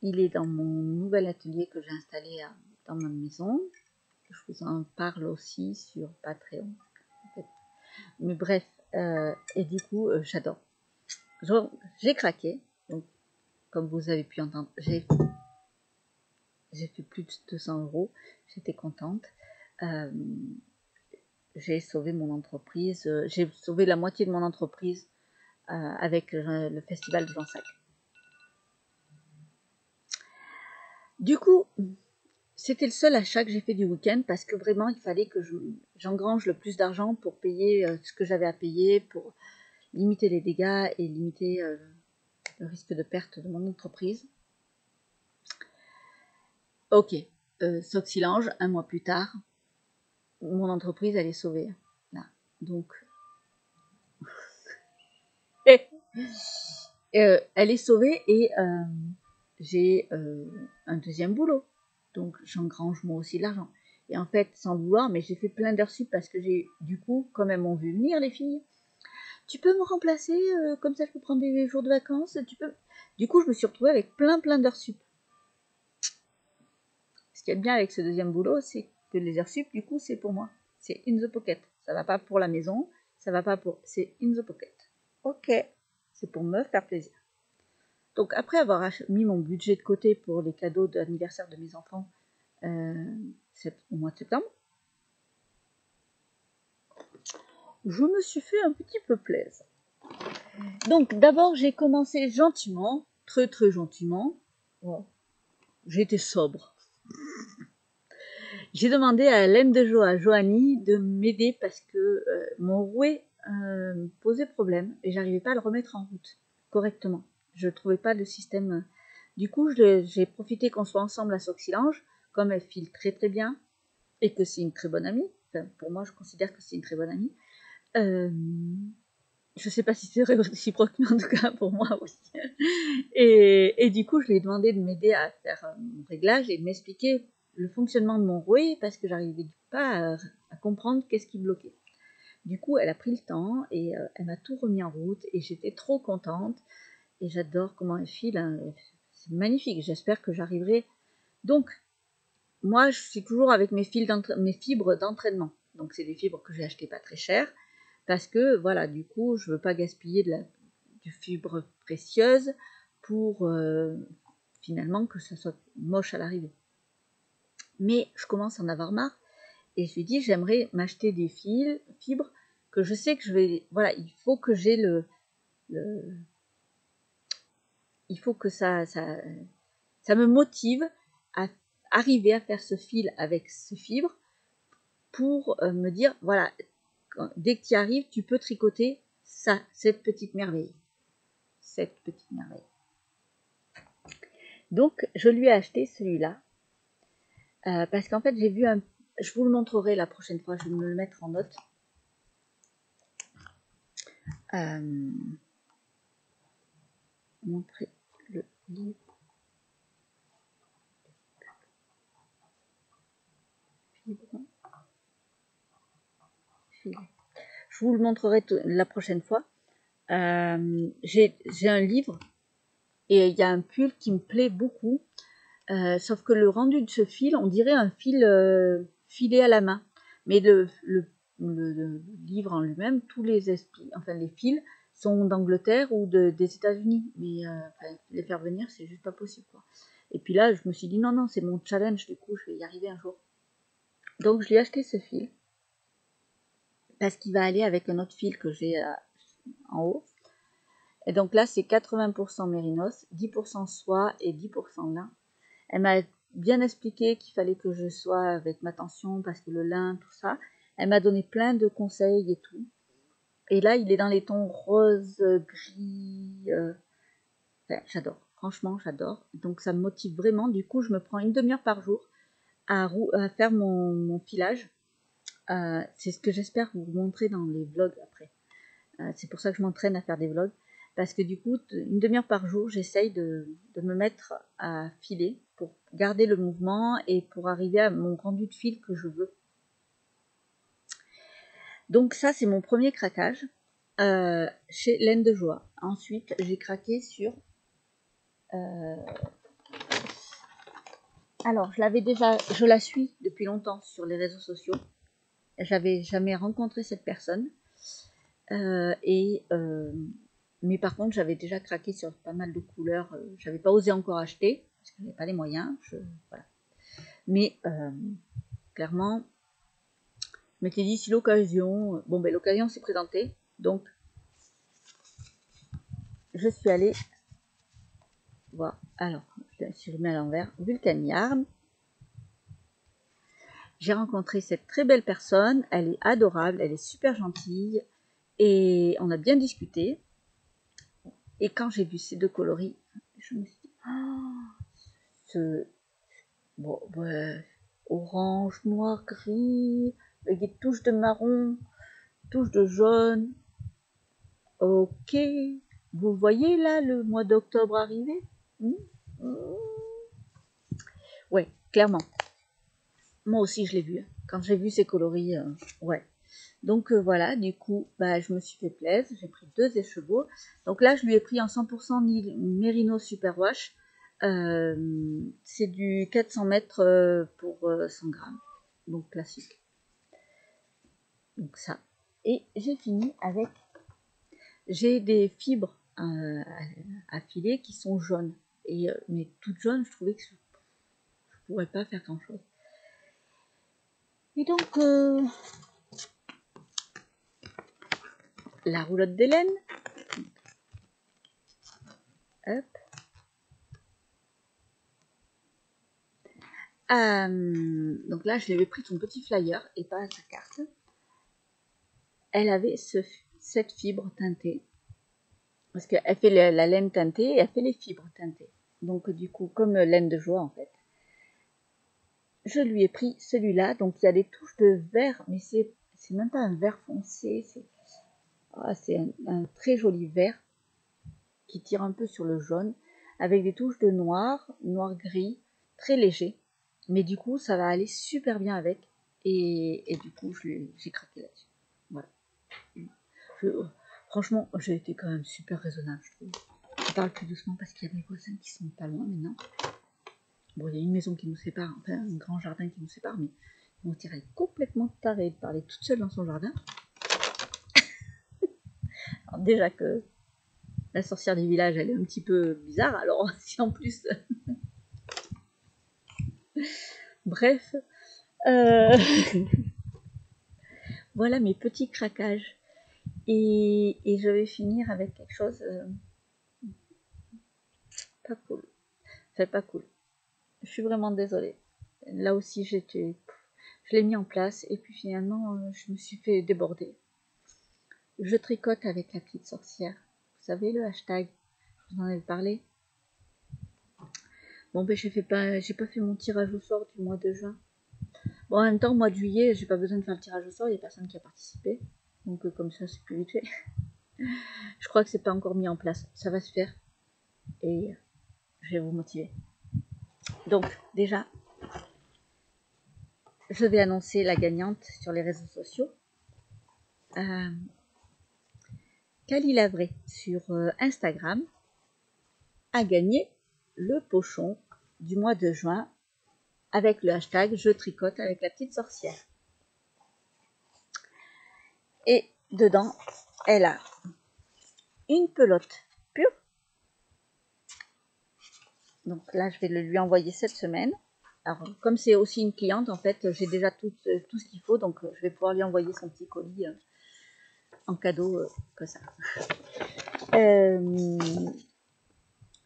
Il est dans mon nouvel atelier que j'ai installé dans ma maison. Je vous en parle aussi sur Patreon. Mais bref, et du coup, j'adore. J'ai craqué. Donc, comme vous avez pu entendre, j'ai fait plus de 200 €. J'étais contente. J'ai sauvé mon entreprise. J'ai sauvé la moitié de mon entreprise avec le festival de Jansac. Du coup, c'était le seul achat que j'ai fait du week-end parce que vraiment, il fallait que j'engrange le plus d'argent pour payer ce que j'avais à payer, pour limiter les dégâts et limiter le risque de perte de mon entreprise. Ok, Soxilange, un mois plus tard, mon entreprise, elle est sauvée. Là. Donc, Elle est sauvée et j'ai un deuxième boulot. Donc j'engrange moi aussi de l'argent. Et en fait, sans vouloir, mais j'ai fait plein d'heures sup parce que j'ai, du coup, comme elles m'ont vu venir, les filles, tu peux me remplacer, comme ça je peux prendre des jours de vacances, tu peux. Du coup, je me suis retrouvée avec plein d'heures sup. Ce qui est bien avec ce deuxième boulot, c'est que les heures sup, du coup, c'est pour moi. C'est in the pocket. Ça va pas pour la maison, ça va pas pour. C'est in the pocket. Ok. C'est pour me faire plaisir. Donc après avoir mis mon budget de côté pour les cadeaux d'anniversaire de mes enfants au mois de septembre, je me suis fait un petit peu plaisir. Donc d'abord j'ai commencé gentiment, très gentiment. Wow. J'ai été sobre. J'ai demandé à Hélène de Joanie, de m'aider parce que mon rouet posait problème et j'arrivais pas à le remettre en route correctement. Je trouvais pas le système. Du coup, j'ai profité qu'on soit ensemble à Soxylange, comme elle file très bien et que c'est une très bonne amie. Enfin, pour moi, je considère que c'est une très bonne amie. Je sais pas si c'est réciproque, mais en tout cas pour moi oui. Et du coup, je lui ai demandé de m'aider à faire mon réglage et de m'expliquer le fonctionnement de mon rouet parce que j'arrivais pas à comprendre qu'est-ce qui bloquait. Du coup, elle a pris le temps et elle m'a tout remis en route et j'étais trop contente et j'adore comment elle file. Hein. C'est magnifique. J'espère que j'arriverai. Donc, moi, je suis toujours avec mes fibres d'entraînement. Donc, c'est des fibres que j'ai achetées pas très chères parce que, voilà, du coup, je veux pas gaspiller du fibre précieuse pour finalement que ça soit moche à l'arrivée. Mais je commence à en avoir marre et je lui dis j'aimerais m'acheter des fibres que je sais que je vais. Voilà, il faut que j'ai il faut que ça me motive à arriver à faire ce fil avec ces fibres pour me dire voilà, dès que tu y arrives, tu peux tricoter ça, cette petite merveille. Cette petite merveille. Donc, je lui ai acheté celui-là parce qu'en fait, j'ai vu un. Je vous le montrerai la prochaine fois, je vais me le mettre en note. Montrer le livre. Je vous le montrerai la prochaine fois. J'ai un livre et il y a un pull qui me plaît beaucoup. Sauf que le rendu de ce fil, on dirait un fil filé à la main. Mais le livre en lui-même, tous les fils sont d'Angleterre ou des États-Unis. Mais les faire venir, c'est juste pas possible, quoi. Et puis là, je me suis dit non, c'est mon challenge, du coup, je vais y arriver un jour. Donc, je lui ai acheté ce fil parce qu'il va aller avec un autre fil que j'ai en haut. Et donc là, c'est 80% mérinos, 10% soie et 10% lin. Elle m'a bien expliqué qu'il fallait que je sois avec ma tension parce que le lin, tout ça. Elle m'a donné plein de conseils et tout. Et là, il est dans les tons rose, gris. Enfin, j'adore. Franchement, j'adore. Donc ça me motive vraiment. Du coup, je me prends une demi-heure par jour à faire mon filage. C'est ce que j'espère vous montrer dans les vlogs après. C'est pour ça que je m'entraîne à faire des vlogs. Parce que du coup, une demi-heure par jour, j'essaye de me mettre à filer pour garder le mouvement et pour arriver à mon rendu de fil que je veux. Donc ça, c'est mon premier craquage chez Laine de Joie. Ensuite, j'ai craqué sur... Alors, je la suis depuis longtemps sur les réseaux sociaux. J'avais jamais rencontré cette personne. Mais par contre, j'avais déjà craqué sur pas mal de couleurs. J'avais pas osé encore acheter parce que j'avais pas les moyens. Voilà. Mais clairement, je m'étais dit si l'occasion, l'occasion s'est présentée, donc je suis allée voir. Alors, si je mets à l'envers, Vulcan Yarn. J'ai rencontré cette très belle personne. Elle est adorable, elle est super gentille et on a bien discuté. Et quand j'ai vu ces deux coloris, je me suis dit, orange, noir, gris, avec des touches de marron, touches de jaune. Ok. Vous voyez là le mois d'octobre arriver? Ouais, clairement. Moi aussi je l'ai vu. Quand j'ai vu ces coloris, ouais. Donc voilà, du coup, bah, je me suis fait plaisir. J'ai pris 2 écheveaux. Donc là, je lui ai pris en 100% Merino Superwash. C'est du 400 mètres pour 100 grammes. Donc classique. Donc ça. Et j'ai fini avec... J'ai des fibres à filer qui sont jaunes. Et, mais toutes jaunes, je trouvais que je ne pourrais pas faire grand chose. Et donc, la roulotte de laine. Hop. Donc là, je lui avais pris son petit flyer et pas sa carte. Elle avait cette fibre teintée. Parce qu'elle fait la laine teintée et elle fait les fibres teintées. Donc du coup, comme laine de joie en fait. Je lui ai pris celui-là. Donc il y a des touches de vert, mais c'est même pas un vert foncé. C'est un très joli vert qui tire un peu sur le jaune. Avec des touches de noir, noir-gris, très léger. Mais du coup, ça va aller super bien avec. Et du coup, j'ai craqué là-dessus. Voilà. Franchement, j'ai été quand même super raisonnable, je trouve. Je parle plus doucement parce qu'il y a mes voisins qui sont pas loin maintenant. Bon, il y a une maison qui nous sépare, enfin un grand jardin qui nous sépare, mais on dirait complètement taré de parler toute seule dans son jardin. Alors déjà que la sorcière du village, elle est un petit peu bizarre, alors si en plus... Bref, voilà mes petits craquages. Et je vais finir avec quelque chose pas cool. Enfin, pas cool. Je suis vraiment désolée. Là aussi, je l'ai mis en place et puis finalement, je me suis fait déborder. Je tricote avec la petite sorcière. Vous savez, le hashtag, je vous en avais parlé. Bon, ben, j'ai pas fait mon tirage au sort du mois de juin. Bon, en même temps, au mois de juillet, j'ai pas besoin de faire le tirage au sort, il n'y a personne qui a participé. Donc, comme ça, c'est plus vite fait. Je crois que c'est pas encore mis en place. Ça va se faire. Et je vais vous motiver. Donc, déjà, je vais annoncer la gagnante sur les réseaux sociaux. Cali Lavré sur Instagram a gagné le pochon du mois de juin avec le hashtag je tricote avec la petite sorcière. Et dedans, elle a une pelote pure. Donc là, je vais le lui envoyer cette semaine. Alors, comme c'est aussi une cliente, en fait, j'ai déjà tout ce qu'il faut, donc je vais pouvoir lui envoyer son petit colis en cadeau, comme ça.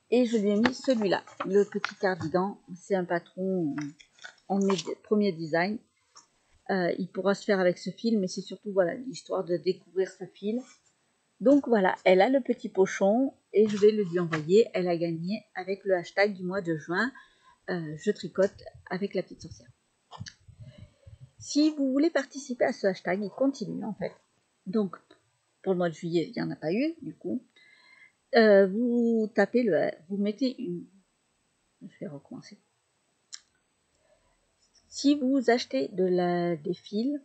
Et je lui ai mis celui-là, le petit cardigan. C'est un patron en premier design. Il pourra se faire avec ce fil, mais c'est surtout voilà l'histoire de découvrir ce fil. Donc voilà, elle a le petit pochon et je vais le lui envoyer. Elle a gagné avec le hashtag du mois de juin. Je tricote avec la petite sorcière. Si vous voulez participer à ce hashtag, il continue en fait. Donc pour le mois de juillet, il n'y en a pas eu du coup. Vous tapez vous mettez une. Je vais recommencer. Si vous achetez des fils,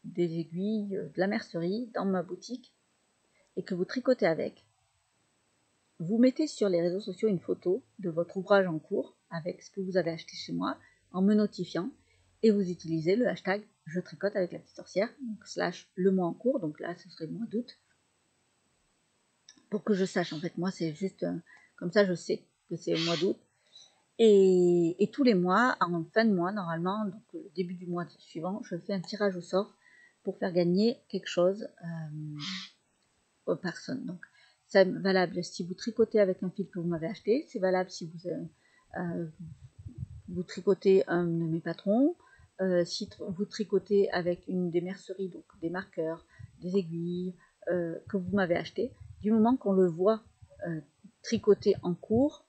des aiguilles, de la mercerie dans ma boutique et que vous tricotez avec, vous mettez sur les réseaux sociaux une photo de votre ouvrage en cours avec ce que vous avez acheté chez moi en me notifiant et vous utilisez le hashtag je tricote avec la petite sorcière, donc / le mois en cours, donc là ce serait le mois d'août, pour que je sache. En fait, moi c'est juste comme ça je sais que c'est le mois d'août. Et tous les mois, en fin de mois, normalement, donc le début du mois suivant, je fais un tirage au sort pour faire gagner quelque chose aux personnes. Donc, c'est valable si vous tricotez avec un fil que vous m'avez acheté, c'est valable si vous tricotez un de mes patrons, si vous tricotez avec une des merceries, donc des marqueurs, des aiguilles que vous m'avez acheté, du moment qu'on le voit tricoter en cours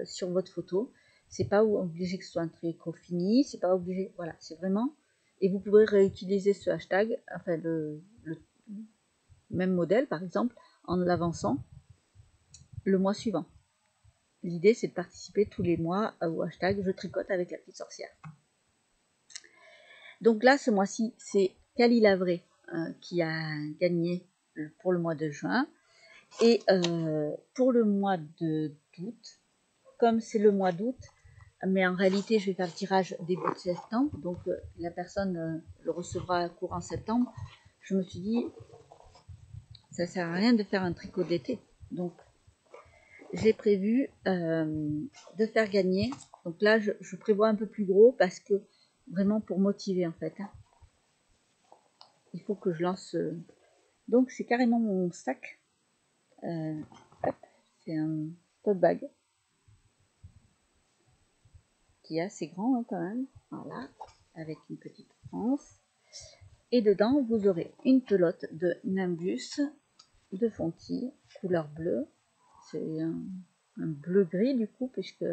sur votre photo, c'est pas obligé que ce soit un tricot fini, c'est pas obligé, voilà, c'est vraiment, et vous pouvez réutiliser ce hashtag, enfin le même modèle par exemple, en l'avançant, le mois suivant. L'idée, c'est de participer tous les mois au hashtag Je tricote avec la petite sorcière. Donc là, ce mois-ci, c'est Cali Lavré qui a gagné pour le mois de juin. Et pour le mois d'août, comme c'est le mois d'août, mais en réalité, je vais faire le tirage début de septembre, donc la personne le recevra courant septembre. Je me suis dit, ça sert à rien de faire un tricot d'été. Donc, j'ai prévu de faire gagner. Donc là, je prévois un peu plus gros parce que vraiment pour motiver en fait. Il faut que je lance. Donc, c'est carrément mon sac. C'est un tote bag qui est assez grand hein, quand même. Voilà, avec une petite anse. Et dedans, vous aurez une pelote de Nimbus de Fonty, couleur bleue. C'est un bleu-gris du coup, puisque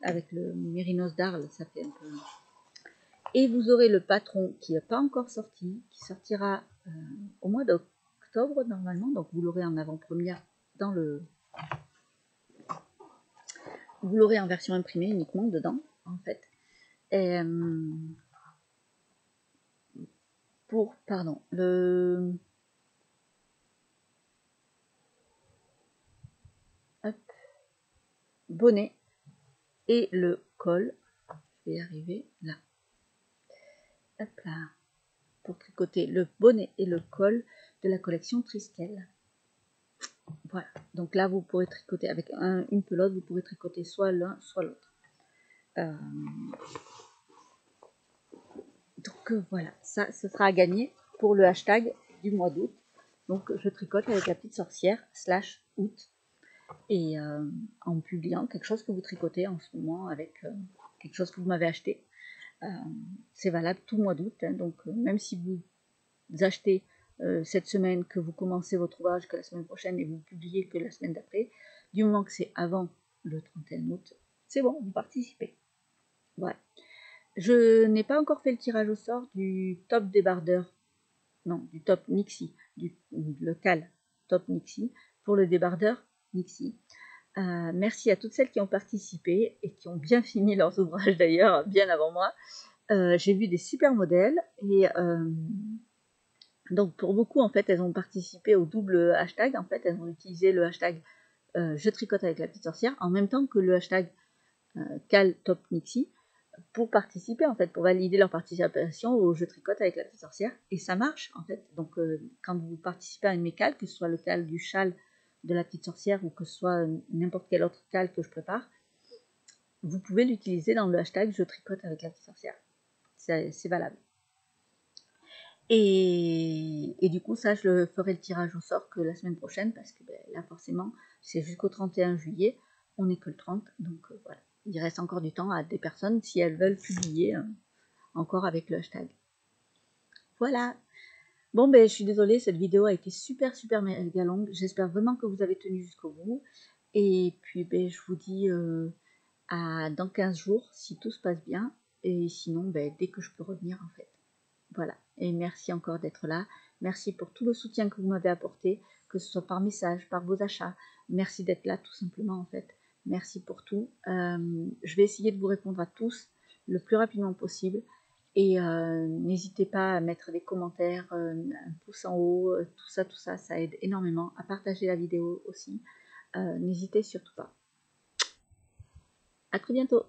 avec le mérinos d'Arles, ça fait un peu... Et vous aurez le patron qui n'est pas encore sorti, qui sortira au mois d'octobre normalement, donc vous l'aurez en avant-première dans le... Vous l'aurez en version imprimée uniquement dedans, en fait. Et, pour, pardon, le... Hop, bonnet et le col. Je vais y arriver là. Hop là. Pour tricoter le bonnet et le col de la collection Triskel. Voilà. Donc là, vous pourrez tricoter avec une pelote, vous pourrez tricoter soit l'un, soit l'autre. Donc voilà, ça, ce sera à gagner pour le hashtag du mois d'août. Donc je tricote avec la petite sorcière /août. Et en publiant quelque chose que vous tricotez en ce moment avec quelque chose que vous m'avez acheté. C'est valable tout le mois d'août. Hein, donc même si vous achetez cette semaine, que vous commencez votre ouvrage que la semaine prochaine et vous publiez que la semaine d'après, du moment que c'est avant le 31 août, c'est bon, vous participez. Voilà. Je n'ai pas encore fait le tirage au sort du top débardeur, non, du top Nixie, le cal top Nixie, pour le débardeur Nixie. Merci à toutes celles qui ont participé et qui ont bien fini leurs ouvrages d'ailleurs, bien avant moi. J'ai vu des super modèles et donc pour beaucoup en fait elles ont participé au double hashtag. En fait elles ont utilisé le hashtag je tricote avec la petite sorcière en même temps que le hashtag cal top Nixie pour participer en fait, pour valider leur participation au je tricote avec la petite sorcière et ça marche en fait. Donc quand vous participez à une de mes cales, que ce soit le cal du châle de la petite sorcière ou que ce soit n'importe quel autre cal que je prépare, vous pouvez l'utiliser dans le hashtag je tricote avec la petite sorcière. C'est valable. Et du coup, ça, je ferai le tirage au sort que la semaine prochaine, parce que ben, là, forcément, c'est jusqu'au 31 juillet, on n'est que le 30, donc voilà. Il reste encore du temps à des personnes si elles veulent publier encore avec le hashtag. Voilà. Bon, ben, je suis désolée, cette vidéo a été super méga longue. J'espère vraiment que vous avez tenu jusqu'au bout. Et puis, ben, je vous dis à dans 15 jours, si tout se passe bien. Et sinon, ben, dès que je peux revenir, en fait. Voilà, et merci encore d'être là. Merci pour tout le soutien que vous m'avez apporté, que ce soit par message, par vos achats. Merci d'être là tout simplement en fait. Merci pour tout. Je vais essayer de vous répondre à tous le plus rapidement possible. Et n'hésitez pas à mettre des commentaires, un pouce en haut, tout ça, ça aide énormément. À partager la vidéo aussi. N'hésitez surtout pas. À très bientôt.